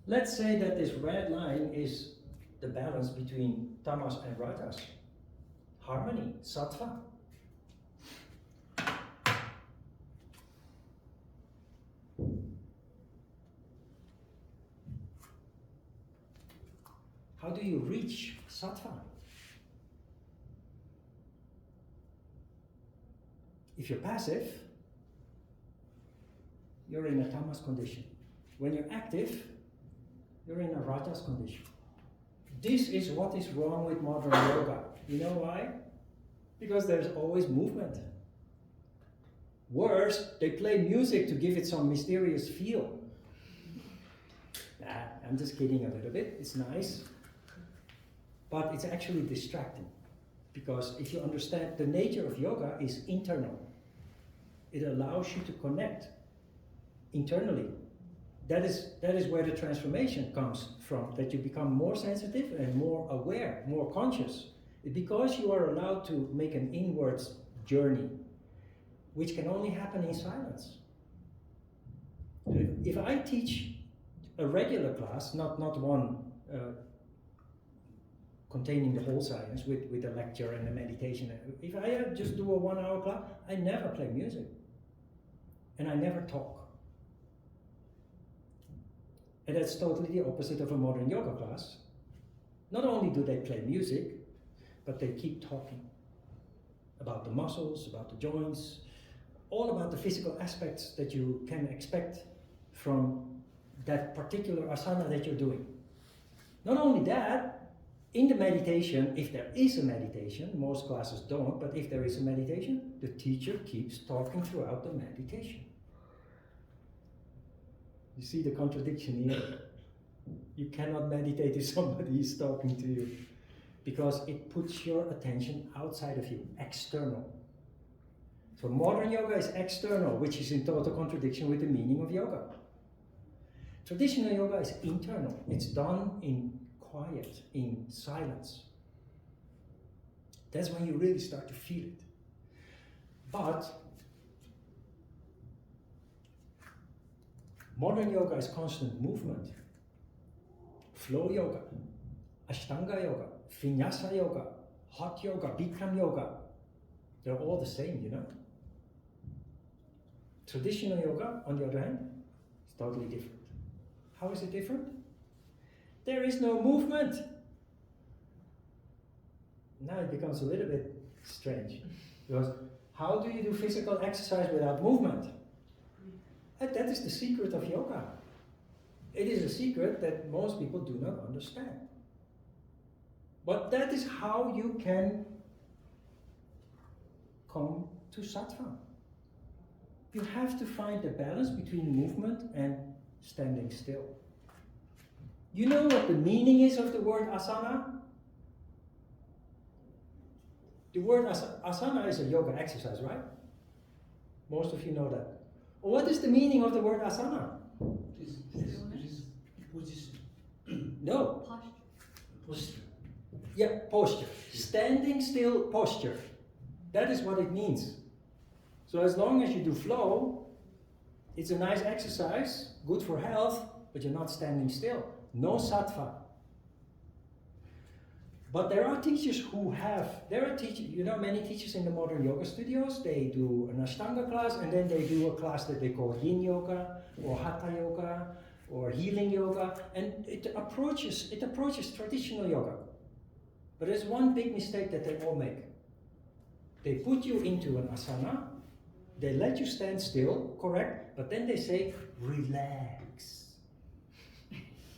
Let's say that this red line is the balance between tamas and rajas. Harmony, sattva. How do you reach sattva? If you're passive, you're in a tamas condition. When you're active, you're in a rajas condition. This is what is wrong with modern yoga. You know why? Because there's always movement. Worse, they play music to give it some mysterious feel. Nah, I'm just kidding a little bit. It's nice. But it's actually distracting. Because if you understand, the nature of yoga is internal. It allows you to connect internally. That is where the transformation comes from, that you become more sensitive and more aware, more conscious. It's because you are allowed to make an inwards journey, which can only happen in silence. If I teach a regular class, not one containing the whole science with a lecture and a meditation, if I just do a 1 hour class, I never play music. And I never talk. And that's totally the opposite of a modern yoga class. Not only do they play music, but they keep talking about the muscles, about the joints, all about the physical aspects that you can expect from that particular asana that you're doing. Not only that, in the meditation, if there is a meditation, most classes don't, but if there is a meditation, the teacher keeps talking throughout the meditation. You see the contradiction here? You cannot meditate if somebody is talking to you, because it puts your attention outside of you, external. So modern yoga is external, which is in total contradiction with the meaning of yoga. Traditional yoga is internal. It's done in quiet, in silence. That's when you really start to feel it. But modern yoga is constant movement. Flow yoga, Ashtanga yoga, Vinyasa yoga, hot yoga, Bikram yoga. They're all the same, you know. Traditional yoga, on the other hand, is totally different. How is it different? There is no movement. Now it becomes a little bit strange. Because how do you do physical exercise without movement? And that is the secret of yoga. It is a secret that most people do not understand. But that is how you can come to sattva. You have to find the balance between movement and standing still. You know what the meaning is of the word asana? The word asana is a yoga exercise, right? Most of you know that. What is the meaning of the word asana? It is position. No. Posture. Yeah, posture. Standing still posture. That is what it means. So as long as you do flow, it's a nice exercise, good for health, but you're not standing still. No sattva. But there are teachers who have, many teachers in the modern yoga studios, they do an Ashtanga class and then they do a class that they call Yin Yoga or Hatha Yoga or Healing Yoga, and it approaches traditional yoga. But there's one big mistake that they all make. They put you into an asana, they let you stand still, correct, but then they say, relax.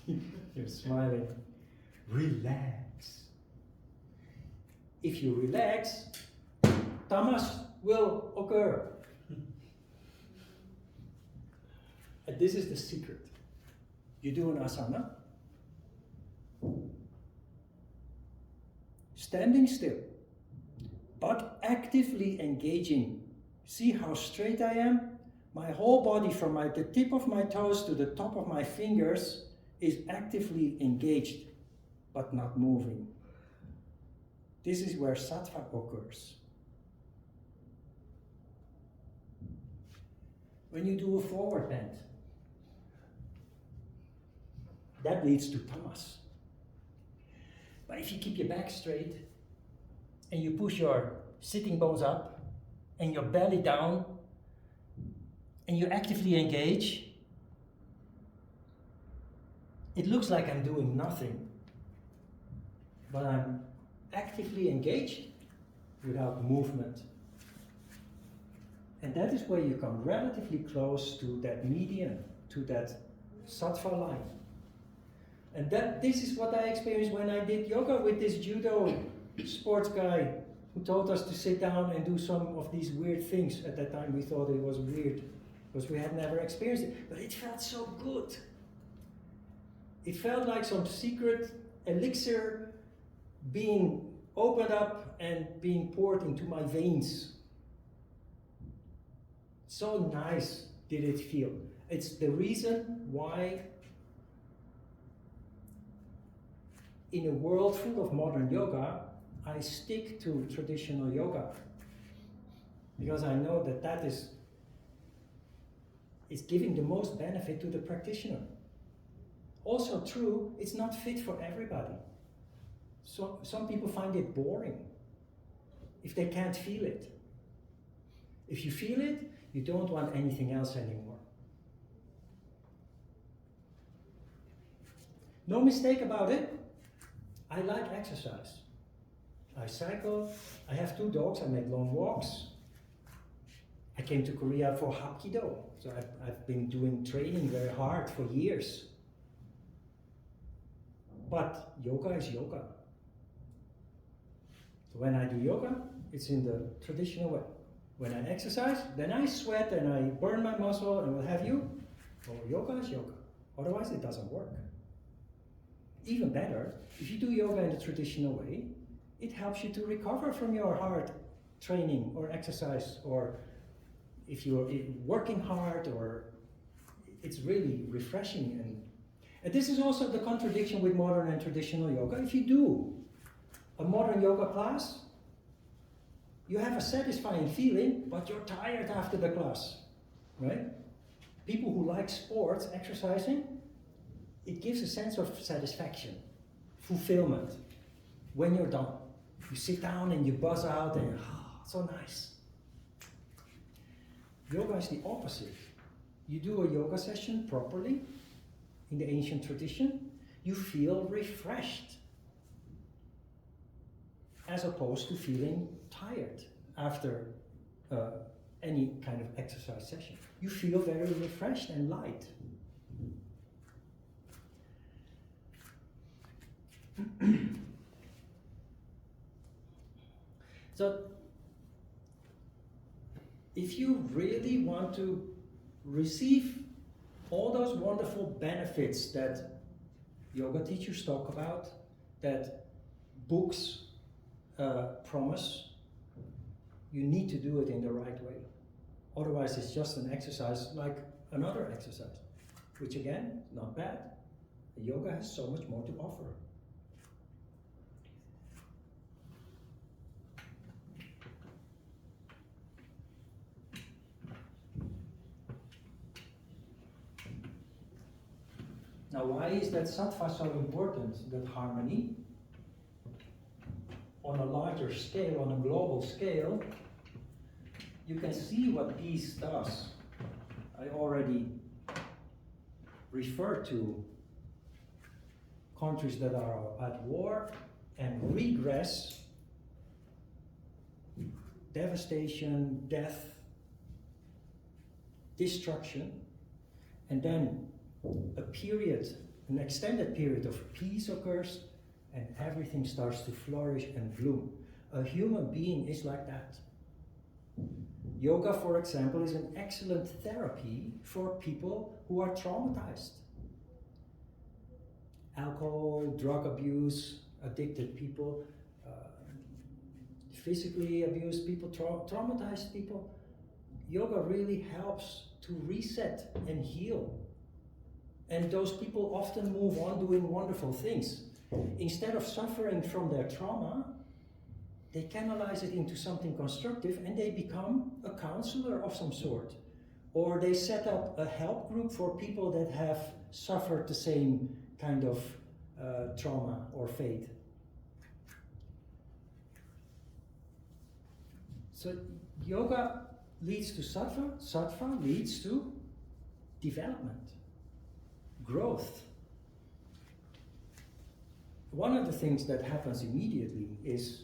You're smiling. Relax. If you relax, tamas will occur. And this is the secret. You do an asana, standing still, but actively engaging. See how straight I am? My whole body from the tip of my toes to the top of my fingers is actively engaged, but not moving. This is where sattva occurs. When you do a forward bend, that leads to tamas. But if you keep your back straight and you push your sitting bones up and your belly down and you actively engage, it looks like I'm doing nothing, but I'm actively engaged without movement. And that is where you come relatively close to that median, to that sattva line. And this is what I experienced when I did yoga with this judo sports guy who told us to sit down and do some of these weird things. At that time we thought it was weird because we had never experienced it, but it felt so good. It felt like some secret elixir being opened up and being poured into my veins. So nice did it feel. It's the reason why in a world full of modern yoga, I stick to traditional yoga. Because I know that is It's giving the most benefit to the practitioner. Also true, it's not fit for everybody. So some people find it boring if they can't feel it. If you feel it, you don't want anything else anymore. No mistake about it. I like exercise. I cycle, I have 2 dogs, I make long walks. I came to Korea for Hapkido, so I've been doing training very hard for years. But yoga is yoga. So when I do yoga, it's in the traditional way. When I exercise, then I sweat and I burn my muscle and what have you. Well, yoga is yoga. Otherwise it doesn't work. Even better, if you do yoga in the traditional way, it helps you to recover from your hard training or exercise, or if you're working hard, or it's really refreshing. And this is also the contradiction with modern and traditional yoga. If you do a modern yoga class, you have a satisfying feeling, but you're tired after the class, right? People who like sports, exercising, it gives a sense of satisfaction, fulfillment. When you're done, you sit down and you buzz out and so nice. Yoga is the opposite. You do a yoga session properly, in the ancient tradition, you feel refreshed, as opposed to feeling tired after any kind of exercise session. You feel very refreshed and light. So, if you really want to receive all those wonderful benefits that yoga teachers talk about, that books promise, you need to do it in the right way. Otherwise, it's just an exercise like another exercise, which again, not bad. Yoga has so much more to offer. Now, why is that sattva so important, that harmony? On a larger scale, on a global scale, you can see what peace does. I already referred to countries that are at war and regress, devastation, death, destruction, and then a period, an extended period of peace occurs, and everything starts to flourish and bloom. A human being is like that. Yoga, for example, is an excellent therapy for people who are traumatized. Alcohol, drug abuse, addicted people, physically abused people, traumatized people. Yoga really helps to reset and heal. And those people often move on doing wonderful things. Instead of suffering from their trauma, they canalize it into something constructive and they become a counselor of some sort. Or they set up a help group for people that have suffered the same kind of trauma or fate. So yoga leads to sattva, sattva leads to development, growth. One of the things that happens immediately is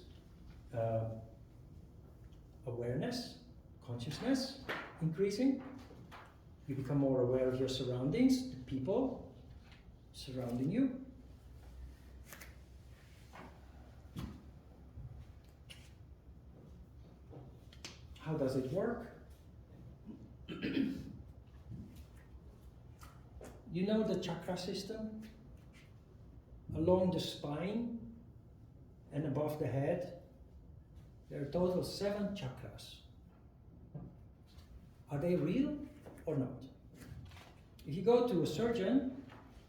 awareness, consciousness increasing. You become more aware of your surroundings, the people surrounding you. How does it work? You know the chakra system? Along the spine and above the head, there are a total 7 chakras. Are they real or not? If you go to a surgeon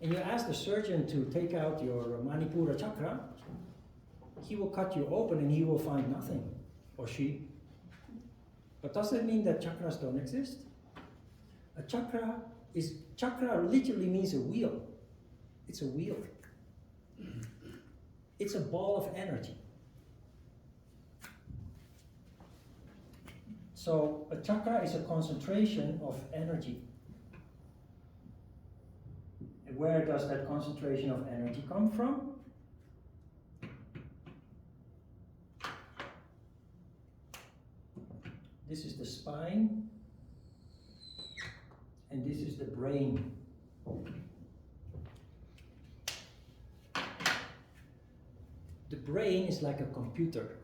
and you ask the surgeon to take out your Manipura chakra, he will cut you open and he will find nothing, or she. But does that mean that chakras don't exist? A chakra literally means a wheel. It's a wheel. It's a ball of energy. So a chakra is a concentration of energy. And where does that concentration of energy come from? This is the spine, and this is the brain. The brain is like a computer.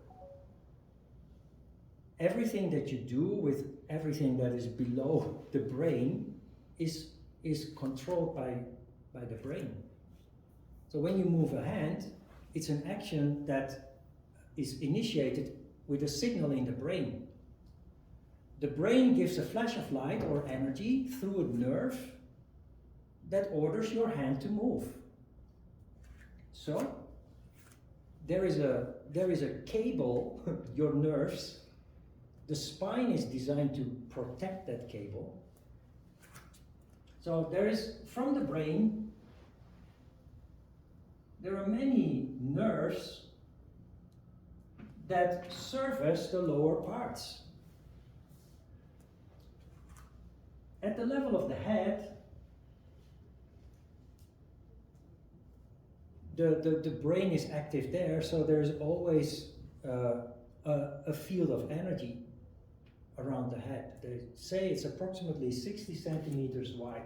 Everything that you do with everything that is below the brain is controlled by the brain. So when you move a hand, it's an action that is initiated with a signal in the brain. The brain gives a flash of light or energy through a nerve that orders your hand to move. So there is a cable, your nerves. The spine is designed to protect that cable. So there is, from the brain, there are many nerves that service the lower parts. At the level of the head, the brain is active there, so there's always a field of energy around the head. They say it's approximately 60 centimeters wide.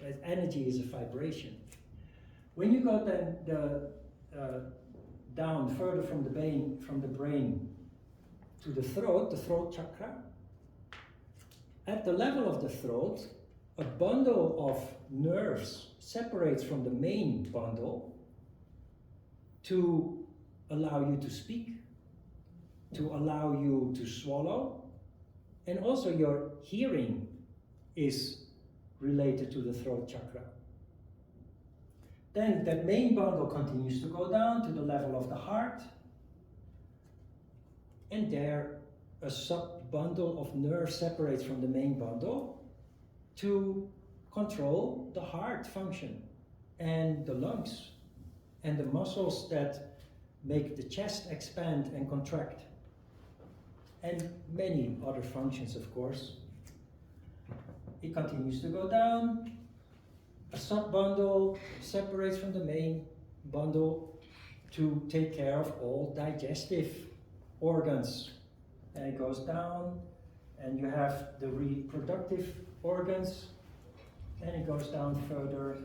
That energy is a vibration. When you go then down further from the brain to the throat chakra, at the level of the throat, a bundle of nerves separates from the main bundle to allow you to speak, to allow you to swallow, and also your hearing is related to the throat chakra. Then that main bundle continues to go down to the level of the heart, and there a sub-bundle of nerves separates from the main bundle to control the heart function and the lungs and the muscles that make the chest expand and contract, and many other functions, of course. It continues to go down. A sub-bundle separates from the main bundle to take care of all digestive organs. And it goes down, and you have the reproductive organs, and it goes down further,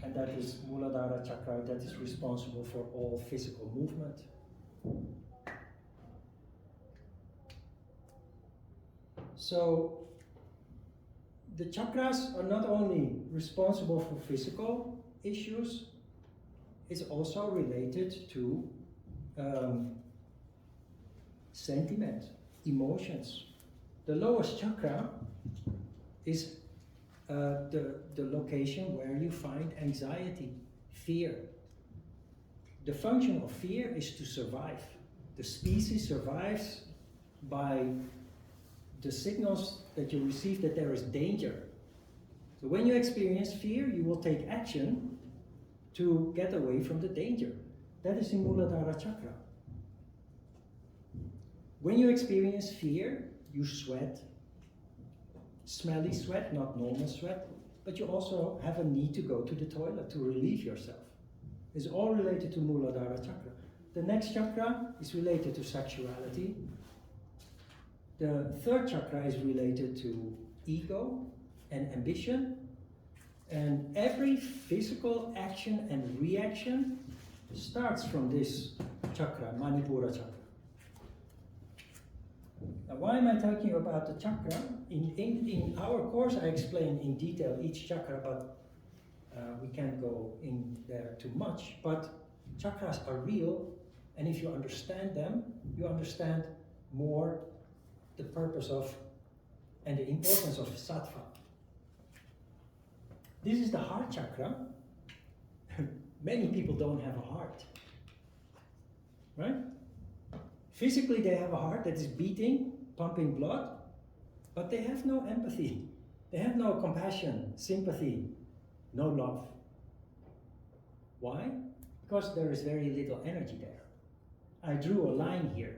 and that is Muladhara chakra, that is responsible for all physical movement. So the chakras are not only responsible for physical issues, it's also related to sentiment, emotions. The lowest chakra is the location where you find anxiety, fear. The function of fear is to survive. The species survives by the signals that you receive that there is danger. So when you experience fear, you will take action to get away from the danger. That is in Muladhara chakra. When you experience fear, you sweat. Smelly sweat, not normal sweat, but you also have a need to go to the toilet to relieve yourself. It's all related to Muladhara chakra. The next chakra is related to sexuality. The third chakra is related to ego and ambition. And every physical action and reaction starts from this chakra, Manipura chakra. Now, why am I talking about the chakra? In our course, I explain in detail each chakra, but we can't go in there too much. But chakras are real, and if you understand them, you understand more the purpose of and the importance of sattva. This is the heart chakra. Many people don't have a heart, right? Physically, they have a heart that is beating, pumping blood, but they have no empathy. They have no compassion, sympathy, no love. Why? Because there is very little energy there. I drew a line here.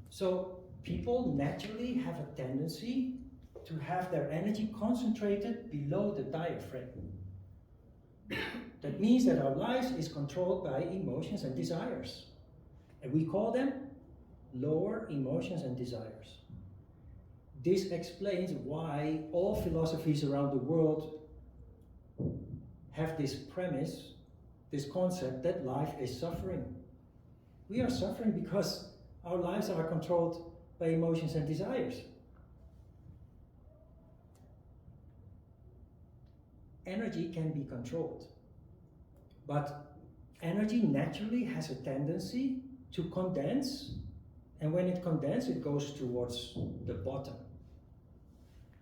So people naturally have a tendency to have their energy concentrated below the diaphragm. That means that our life is controlled by emotions and desires. And we call them lower emotions and desires. This explains why all philosophies around the world have this premise, this concept that life is suffering. We are suffering because our lives are controlled by emotions and desires. Energy can be controlled, but energy naturally has a tendency to condense, and when it condenses, it goes towards the bottom.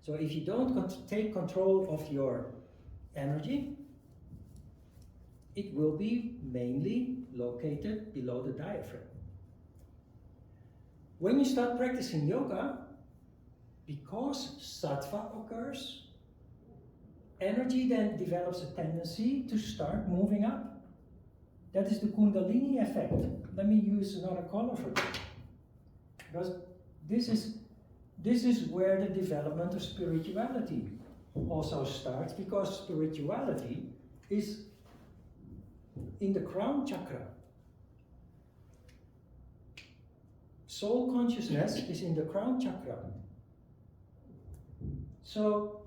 So if you don't take control of your energy, it will be mainly located below the diaphragm. When you start practicing yoga, because sattva occurs, energy then develops a tendency to start moving up. That is the Kundalini effect. Let me use another color for that. Because this is where the development of spirituality also starts, because spirituality is in the crown chakra. Soul consciousness is in the crown chakra. So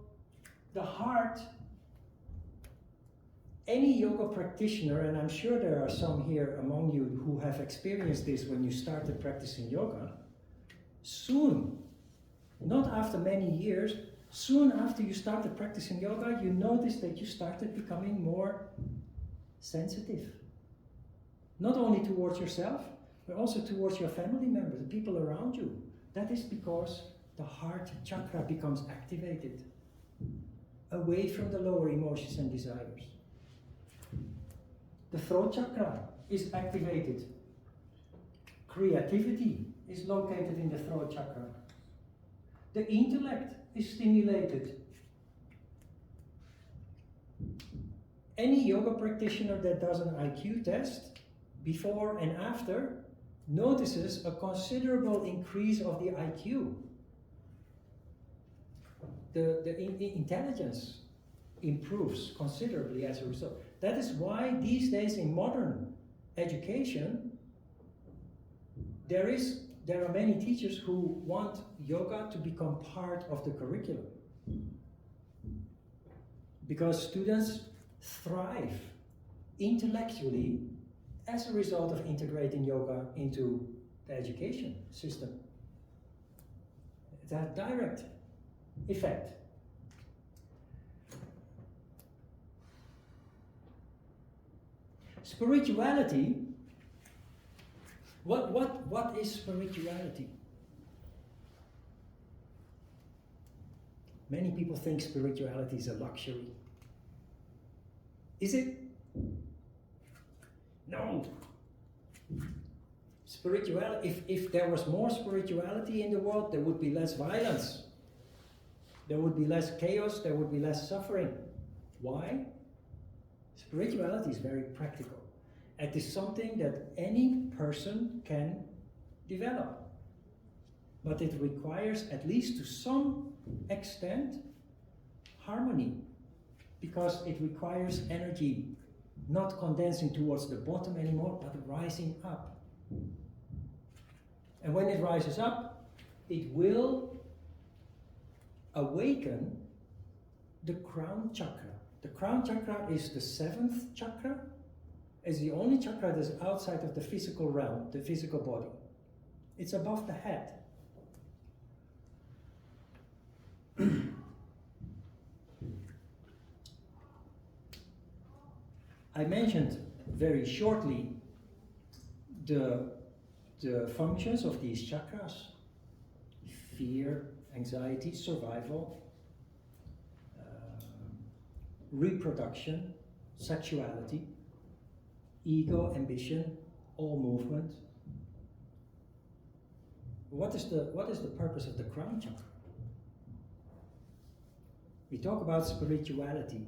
the heart, any yoga practitioner, and I'm sure there are some here among you who have experienced this when you started practicing yoga, soon, not after many years, soon after you started practicing yoga, you notice that you started becoming more sensitive. Not only towards yourself, but also towards your family members, the people around you. That is because the heart chakra becomes activated, away from the lower emotions and desires. The throat chakra is activated. Creativity is located in the throat chakra. The intellect is stimulated. Any yoga practitioner that does an IQ test, before and after, notices a considerable increase of the IQ. The intelligence improves considerably as a result. That is why these days in modern education, there are many teachers who want yoga to become part of the curriculum. Because students thrive intellectually as a result of integrating yoga into the education system. It has a direct effect. Spirituality, what is spirituality? Many people think spirituality is a luxury. Is it? No. Spirituality, if there was more spirituality in the world, there would be less violence. There would be less chaos, there would be less suffering. Why? Spirituality is very practical. It is something that any person can develop. But it requires, at least to some extent, harmony. Because it requires energy not condensing towards the bottom anymore, but rising up. And when it rises up, it will awaken the crown chakra. The crown chakra is the 7th chakra. It's the only chakra that is outside of the physical realm, the physical body. It's above the head. I mentioned very shortly the functions of these chakras: fear, anxiety, survival, reproduction, sexuality, ego, ambition, all movement. what is the purpose of the crown chakra? We talk about spirituality.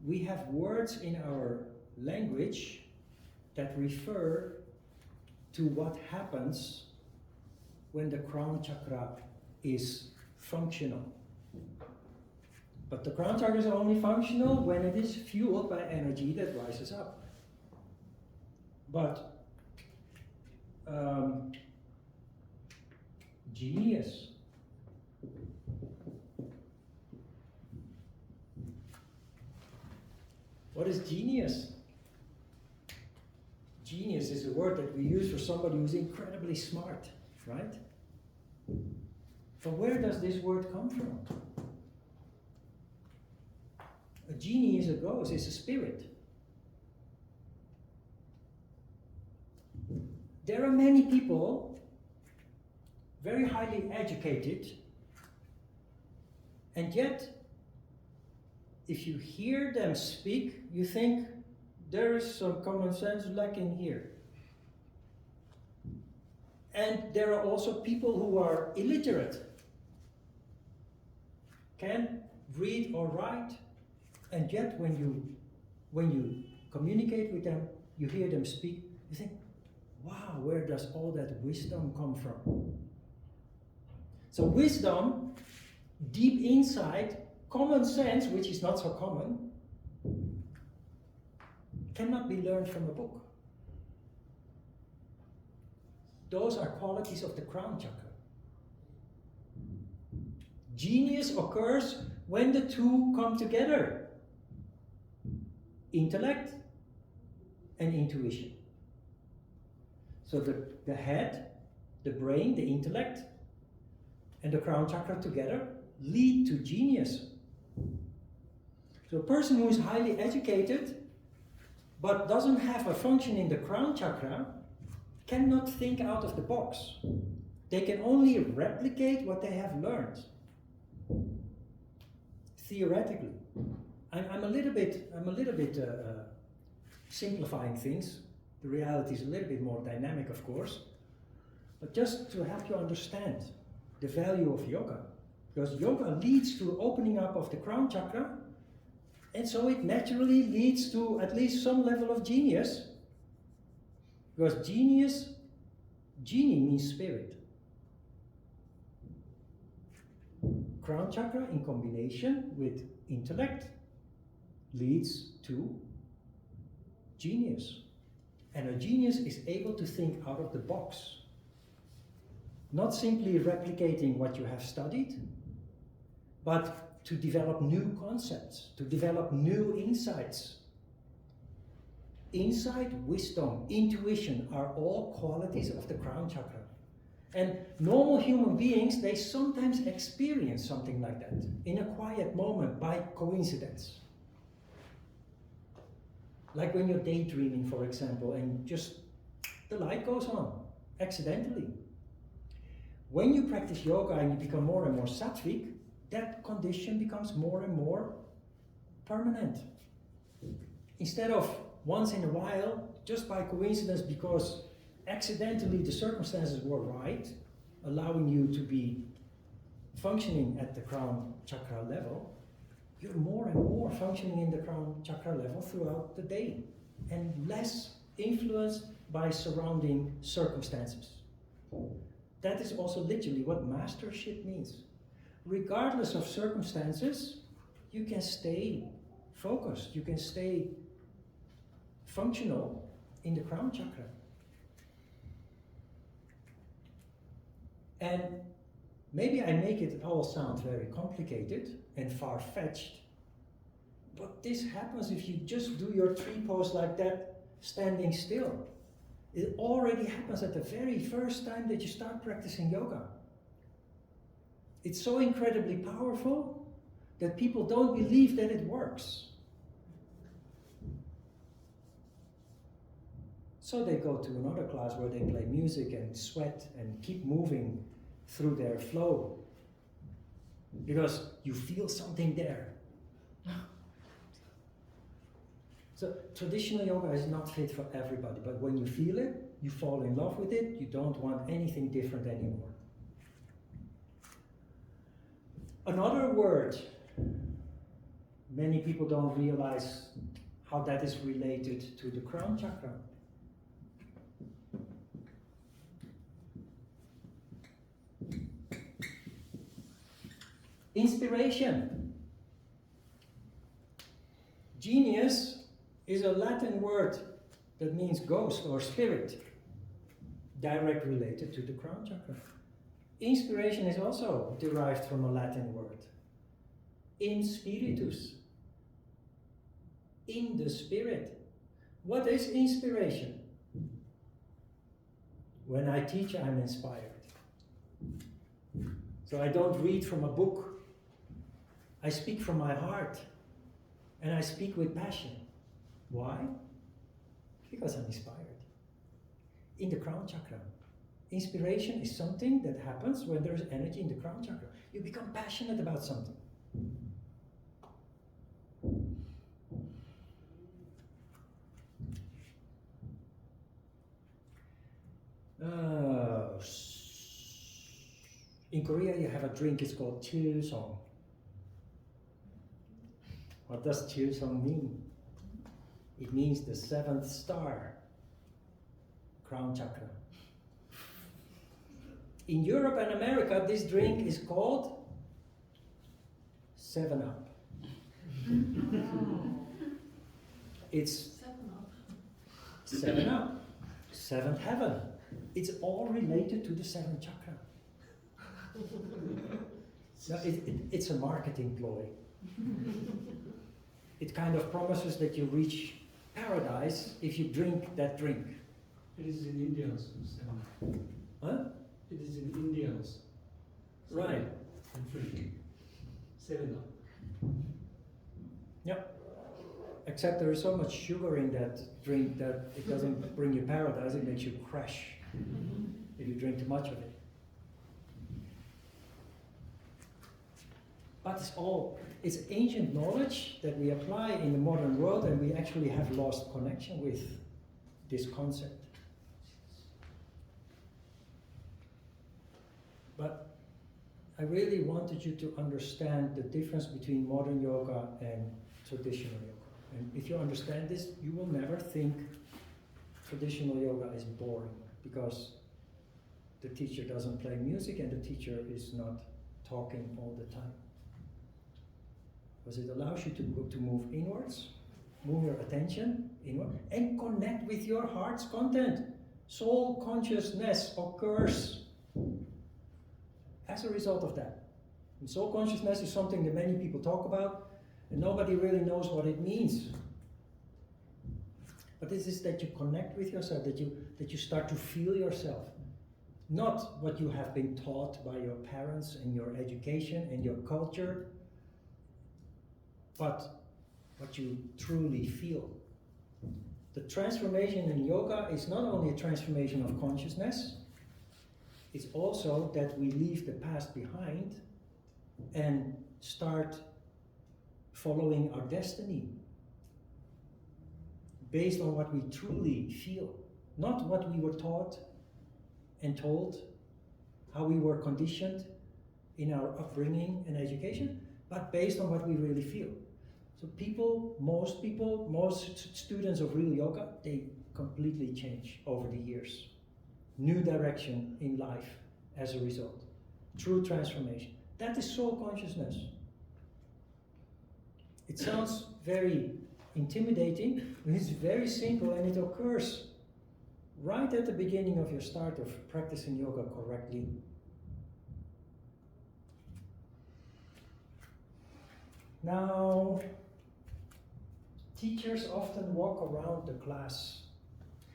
We have words in our language that refer to what happens when the crown chakra is functional. But the crown chakra is only functional when it is fueled by energy that rises up. But genius. What is genius? Genius is a word that we use for somebody who's incredibly smart, right? From where does this word come from? A genie is a ghost, is a spirit. There are many people, very highly educated, and yet, if you hear them speak, you think there is some common sense lacking here. And there are also people who are illiterate, can't read or write, and yet when you communicate with them, you hear them speak, you think, wow, where does all that wisdom come from? So wisdom, deep insight, common sense, which is not so common, cannot be learned from a book. Those are qualities of the crown chakra. Genius occurs when the two come together. Intellect and intuition. So the head, the brain, the intellect, and the crown chakra together lead to genius. So a person who is highly educated but doesn't have a function in the crown chakra cannot think out of the box. They can only replicate what they have learned. Theoretically. I'm a little bit simplifying things. The reality is a little bit more dynamic, of course. But just to help you understand the value of yoga. Because yoga leads to opening up of the crown chakra, and so it naturally leads to at least some level of genius. Because genie means spirit. Crown chakra in combination with intellect leads to genius. And a genius is able to think out of the box. Not simply replicating what you have studied, but to develop new concepts, to develop new insights. Insight, wisdom, intuition are all qualities of the crown chakra. And normal human beings, they sometimes experience something like that in a quiet moment by coincidence. Like when you're daydreaming, for example, and just the light goes on, accidentally. When you practice yoga and you become more and more sattvic, that condition becomes more and more permanent. Instead of once in a while, just by coincidence, because accidentally the circumstances were right, allowing you to be functioning at the crown chakra level, you're more and more functioning in the crown chakra level throughout the day and less influenced by surrounding circumstances. That is also literally what mastership means. Regardless of circumstances, you can stay focused, you can stay functional in the crown chakra. And maybe I make it all sound very complicated and far-fetched, but this happens if you just do your tree pose like that, standing still. It already happens at the very first time that you start practicing yoga. It's so incredibly powerful that people don't believe that it works. So they go to another class where they play music and sweat and keep moving through their flow. Because you feel something there. So traditional yoga is not fit for everybody, but when you feel it, you fall in love with it, you don't want anything different anymore. Another word, many people don't realize how that is related to the crown chakra. Inspiration. Genius is a Latin word that means ghost or spirit, direct related to the crown chakra. Inspiration is also derived from a Latin word, in spiritus, in the spirit. What is inspiration? When I teach, I'm inspired. So I don't read from a book. I speak from my heart, and I speak with passion. Why? Because I'm inspired. In the crown chakra. Inspiration is something that happens when there's energy in the crown chakra. You become passionate about something. In Korea, you have a drink, it's called Chilsong. What does Chilsong mean? It means the 7th star, crown chakra. In Europe and America, this drink is called 7-Up. It's 7-Up, 7th heaven. It's all related to the 7th chakra. No, it's a marketing ploy. It kind of promises that you reach paradise if you drink that drink. It is in India also. Huh? It is in India also. Right. And drink. 7-Up. Yep. Except there is so much sugar in that drink that it doesn't bring you paradise, it makes you crash if you drink too much of it. But it's ancient knowledge that we apply in the modern world, and we actually have lost connection with this concept. But I really wanted you to understand the difference between modern yoga and traditional yoga. And if you understand this, you will never think traditional yoga is boring, because the teacher doesn't play music and the teacher is not talking all the time. Because it allows you to move inwards, move your attention inward, and connect with your heart's content. Soul consciousness occurs as a result of that. And soul consciousness is something that many people talk about, and nobody really knows what it means. But this is that you connect with yourself, that you start to feel yourself. Not what you have been taught by your parents and your education and your culture, but what you truly feel. The transformation in yoga is not only a transformation of consciousness, it's also that we leave the past behind and start following our destiny based on what we truly feel, not what we were taught and told, how we were conditioned in our upbringing and education, but based on what we really feel. So most students of real yoga, they completely change over the years. New direction in life as a result. True transformation. That is soul consciousness. It sounds very intimidating, but it's very simple, and it occurs right at the beginning of your start of practicing yoga correctly. Now, teachers often walk around the class.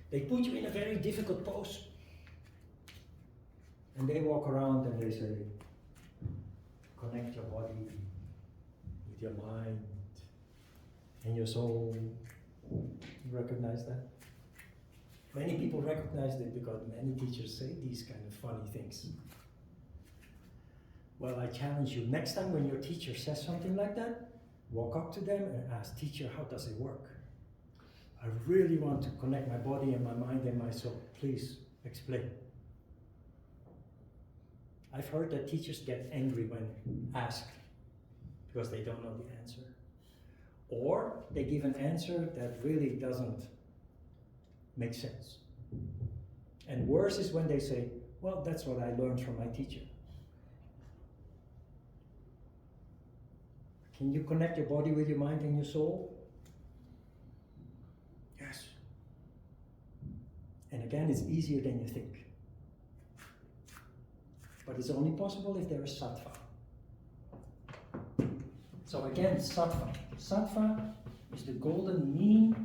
They put you in a very difficult pose. And they walk around and they say, connect your body with your mind and your soul. You recognize that? Many people recognize it because many teachers say these kind of funny things. Well, I challenge you, next time when your teacher says something like that, walk up to them and ask, teacher, how does it work? I really want to connect my body and my mind and my soul. Please explain. I've heard that teachers get angry when asked because they don't know the answer. Or they give an answer that really doesn't make sense. And worse is when they say, well, that's what I learned from my teacher. Can you connect your body with your mind and your soul? Yes. And again, it's easier than you think. But it's only possible if there is sattva. So again, sattva. Sattva is the golden mean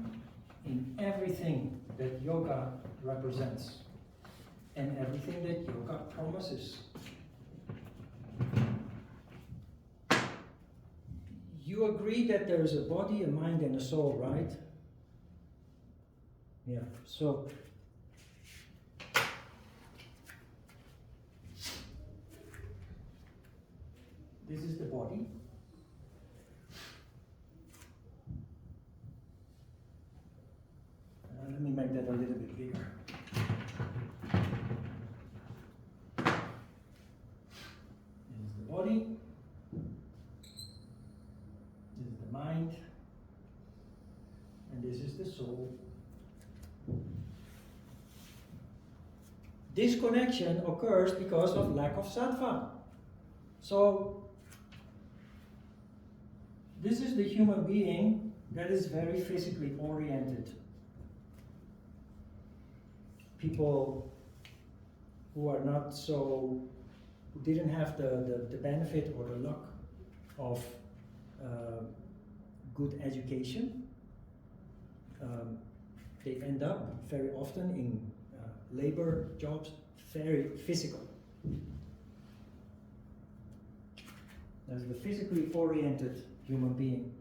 in everything that yoga represents and everything that yoga promises. You agree that there is a body, a mind, and a soul, right? Yeah, so this is the body. Let me make that a little bit bigger. This is the body. This is the mind. And this is the soul. Disconnection occurs because of lack of sattva. So, this is the human being that is very physically oriented. People who are not so, who didn't have the benefit or the luck of good education, they end up very often in labor jobs, very physical. That's the physically oriented human being.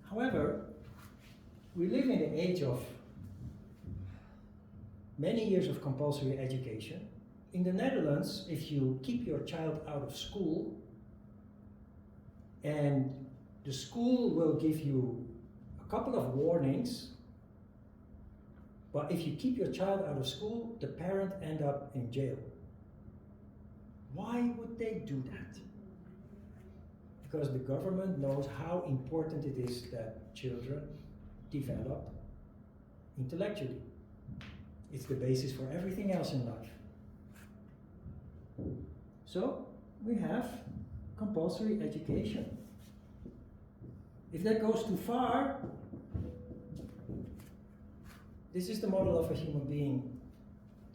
However, we live in an age of many years of compulsory education. In the Netherlands, if you keep your child out of school, and the school will give you a couple of warnings, but if you keep your child out of school, the parent ends up in jail. Why would they do that? Because the government knows how important it is that children develop intellectually. It's the basis for everything else in life. So, we have compulsory education. If that goes too far, this is the model of a human being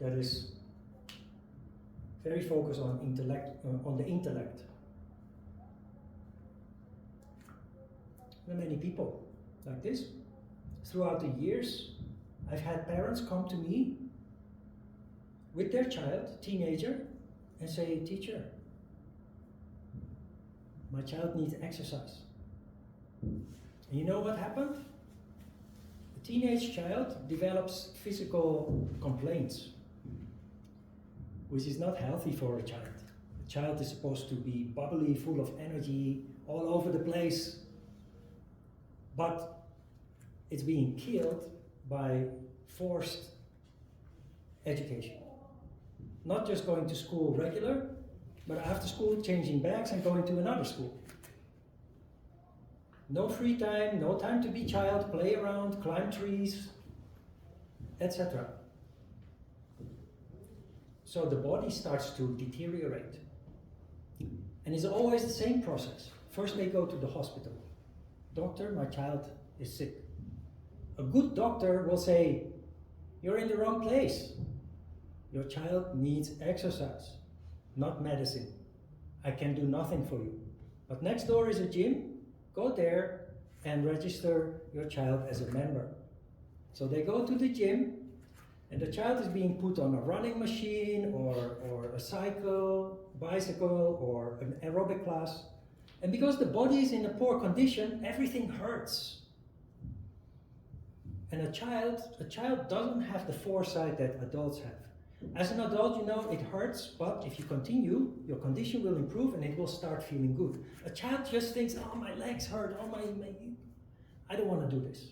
that is very focused on the intellect. There are many people like this. Throughout the years, I've had parents come to me with their child, teenager, and say, teacher, my child needs exercise. And you know what happened? A teenage child develops physical complaints, which is not healthy for a child. A child is supposed to be bubbly, full of energy, all over the place. But it's being killed by forced education. Not just going to school regular, but after school changing bags and going to another school. No free time, no time to be child, play around, climb trees, etc. So the body starts to deteriorate. And it's always the same process. First they go to the hospital. Doctor, my child is sick. A good doctor will say, you're in the wrong place. Your child needs exercise, not medicine. I can do nothing for you. But next door is a gym. Go there and register your child as a member. So they go to the gym, and the child is being put on a running machine or a cycle, bicycle, or an aerobic class. And because the body is in a poor condition, everything hurts. And a child doesn't have the foresight that adults have. As an adult, you know, it hurts, but if you continue, your condition will improve and it will start feeling good. A child just thinks, oh, my legs hurt, oh, I don't want to do this.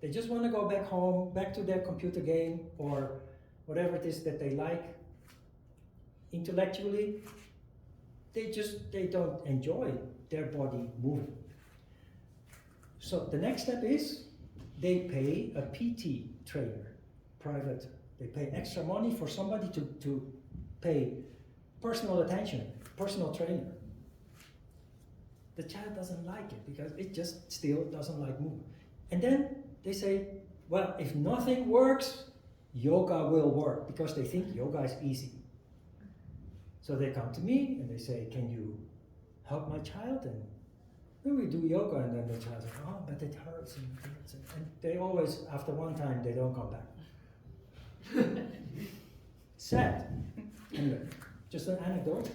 They just want to go back home, back to their computer game or whatever it is that they like. Intellectually, they don't enjoy their body moving. So the next step is they pay a PT trainer, private. They pay extra money for somebody to pay personal attention, personal trainer. The child doesn't like it because it just still doesn't like moving. And then they say, well, if nothing works, yoga will work, because they think yoga is easy. So they come to me and they say, can you help my child? And then we do yoga, and then the child says, oh, but it hurts and it hurts. And they always, after one time, they don't come back. Sad. Anyway, just an anecdote.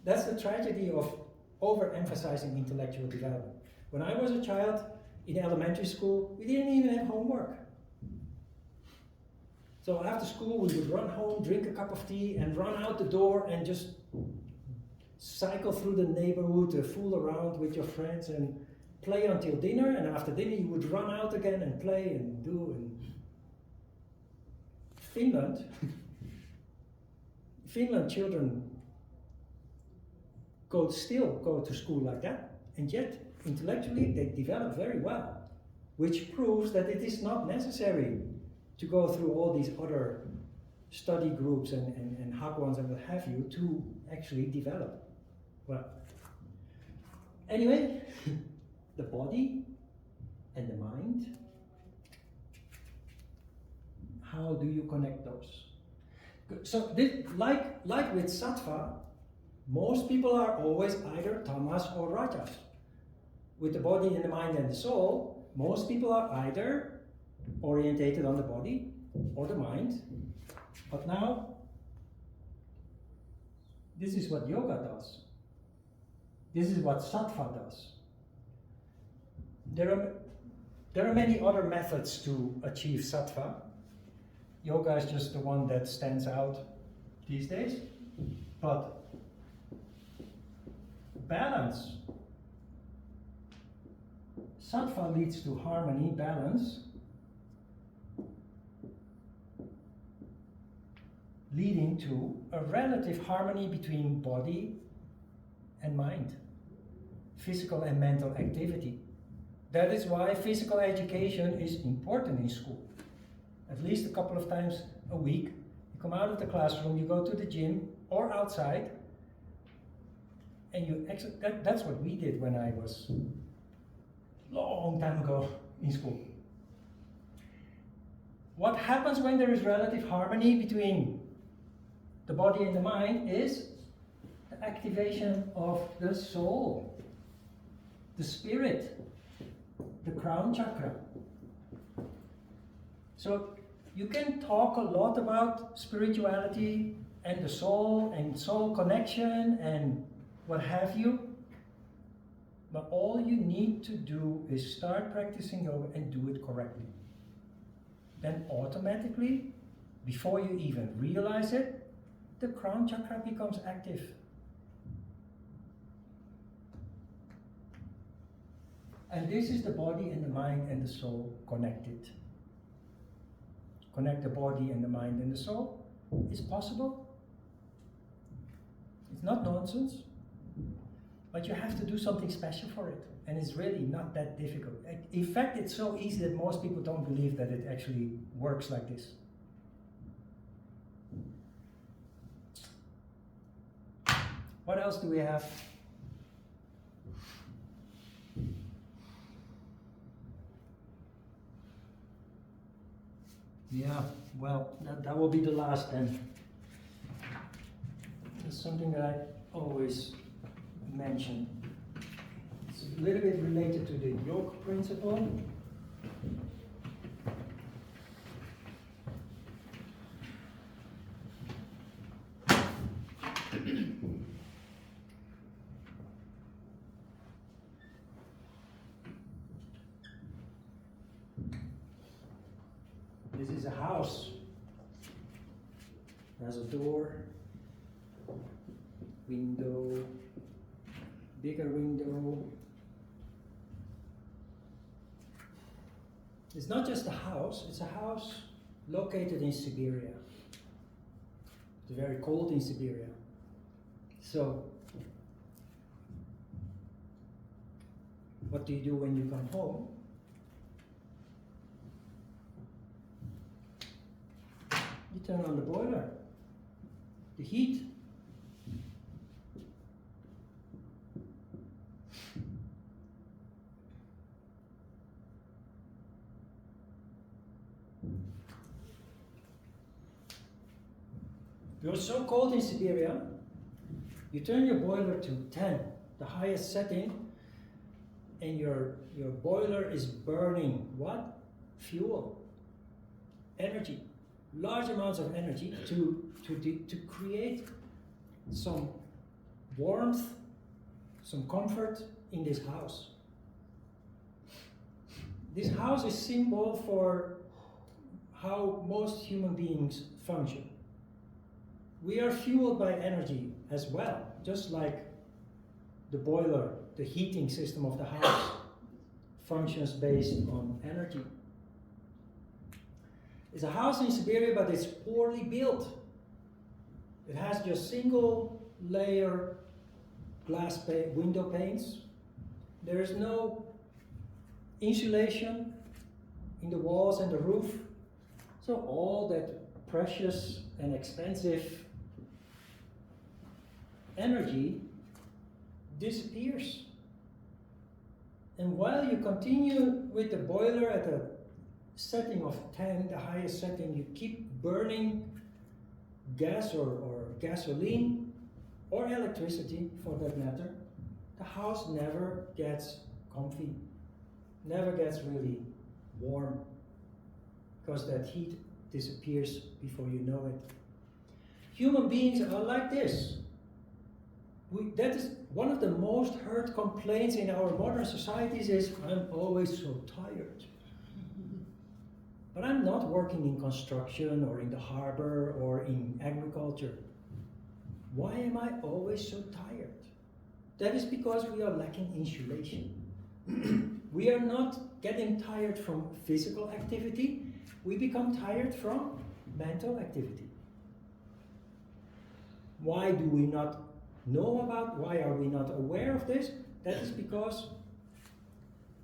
That's the tragedy of overemphasizing intellectual development. When I was a child in elementary school, we didn't even have homework. So after school, we would run home, drink a cup of tea, and run out the door and just cycle through the neighborhood to fool around with your friends and play until dinner. And after dinner, you would run out again and play and do. And Finland children still go to school like that, and yet intellectually they develop very well, which proves that it is not necessary to go through all these other study groups and hagwons and what have you to actually develop well. Anyway, the body and the mind, how do you connect those? So this, like with sattva, most people are always either tamas or rajas. With the body and the mind and the soul, most people are either orientated on the body or the mind. But now, this is what yoga does. This is what sattva does. There are many other methods to achieve sattva. Yoga is just the one that stands out these days. But balance. Sattva leads to harmony, balance, leading to a relative harmony between body and mind, physical and mental activity. That is why physical education is important in school. At least a couple of times a week, you come out of the classroom, you go to the gym or outside, and that's what we did when I was long time ago in school. What happens when there is relative harmony between the body and the mind is the activation of the soul, the spirit, the crown chakra. So you can talk a lot about spirituality and the soul and soul connection and what have you, but all you need to do is start practicing yoga and do it correctly. Then automatically, before you even realize it, the crown chakra becomes active. And this is the body and the mind and the soul connected. Connect the body and the mind and the soul. It's possible. It's not nonsense. But you have to do something special for it. And it's really not that difficult. In fact, it's so easy that most people don't believe that it actually works like this. What else do we have? Yeah, well, that will be the last then. It's something that I always mention. It's a little bit related to the yoga principle. This is a house has a door, window, bigger window. It's not just a house, it's a house located in Siberia. It's very cold in Siberia. So, what do you do when you come home? You turn on the boiler, the heat. You're so cold in Siberia, you turn your boiler to 10, the highest setting, and your boiler is burning what? Fuel, energy, large amounts of energy to create some warmth, some comfort in this house. This house is symbol for how most human beings function. We are fueled by energy as well, just like the boiler, the heating system of the house functions based on energy. It's a house in Siberia, but it's poorly built. It has just single layer glass window panes. There is no insulation in the walls and the roof. So all that precious and expensive energy disappears. And while you continue with the boiler at a setting of 10, the highest setting, you keep burning gas or gasoline or electricity for that matter, the house never gets comfy, never gets really warm, because that heat disappears before you know it. Human beings are like this. That is one of the most heard complaints in our modern societies is, I'm always so tired. But I'm not working in construction or in the harbor or in agriculture. Why am I always so tired? That is because we are lacking insulation. We are not getting tired from physical activity. We become tired from mental activity. Why do we not know about, why are we not aware of this? That is because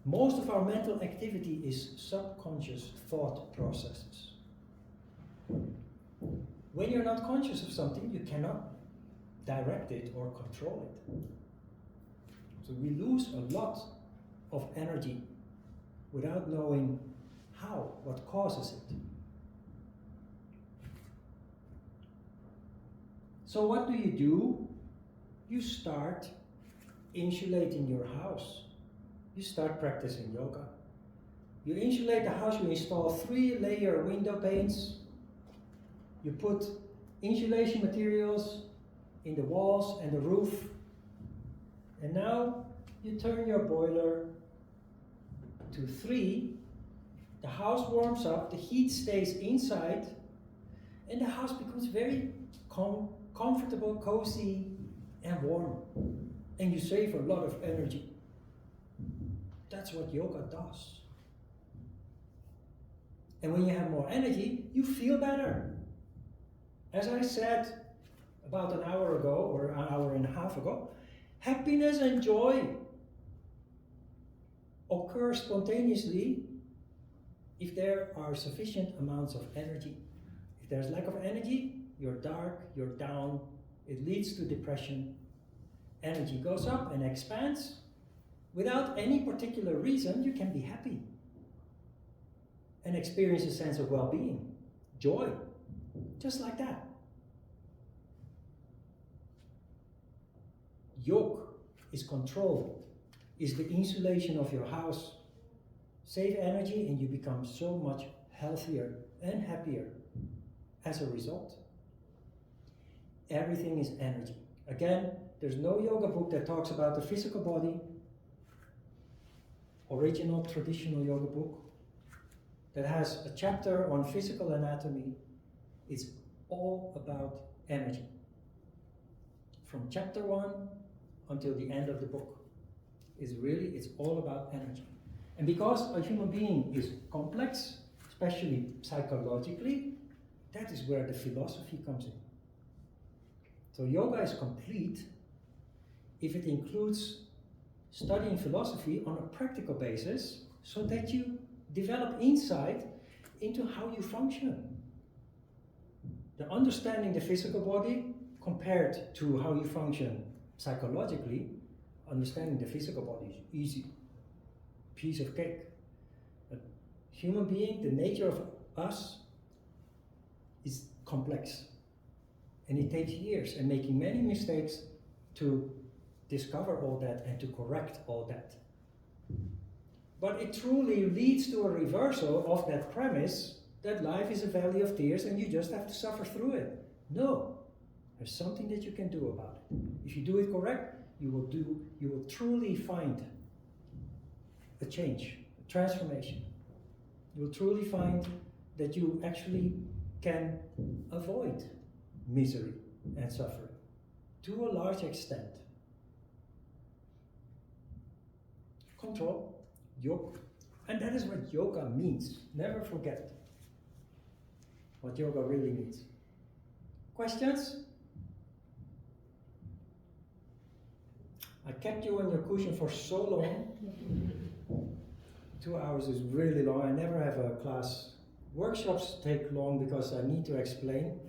most of our mental activity is subconscious thought processes. When you're not conscious of something, you cannot direct it or control it. So we lose a lot of energy without knowing how, what causes it. So what do? You start insulating your house. You start practicing yoga. You insulate the house, you install 3-layer window panes. You put insulation materials in the walls and the roof. And now you turn your boiler to 3. The house warms up, the heat stays inside, and the house becomes very comfortable, cozy, and warm. And you save a lot of energy. That's what yoga does. And when you have more energy, you feel better. As I said about an hour ago, or an hour and a half ago, happiness and joy occur spontaneously if there are sufficient amounts of energy. If there's lack of energy, you're dark, you're down, it leads to depression. Energy goes up and expands. Without any particular reason, you can be happy and experience a sense of well-being, joy, just like that. Yoga is control, is the insulation of your house. Save energy and you become so much healthier and happier as a result. Everything is energy. Again, there's no yoga book that talks about the physical body, original traditional yoga book, that has a chapter on physical anatomy. It's all about energy. From chapter 1 until the end of the book. It's all about energy. And because a human being is complex, especially psychologically, that is where the philosophy comes in. So yoga is complete if it includes studying philosophy on a practical basis so that you develop insight into how you function. The understanding the physical body compared to how you function psychologically, understanding the physical body is easy, piece of cake. A human being, the nature of us is complex. And it takes years and making many mistakes to discover all that and to correct all that. But it truly leads to a reversal of that premise that life is a valley of tears and you just have to suffer through it. No, there's something that you can do about it. If you do it correct, you will truly find a change, a transformation. You will truly find that you actually can avoid misery and suffering to a large extent. Control, yoga. And that is what yoga means. Never forget what yoga really means. Questions? I kept you on your cushion for so long. 2 hours is really long. I never have a class. Workshops take long because I need to explain.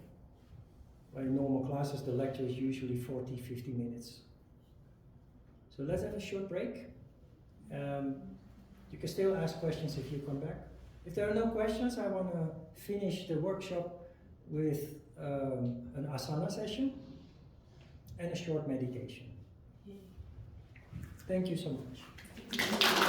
By normal classes, the lecture is usually 40, 50 minutes. So let's have a short break. You can still ask questions if you come back. If there are no questions, I want to finish the workshop with an asana session and a short meditation. Thank you so much.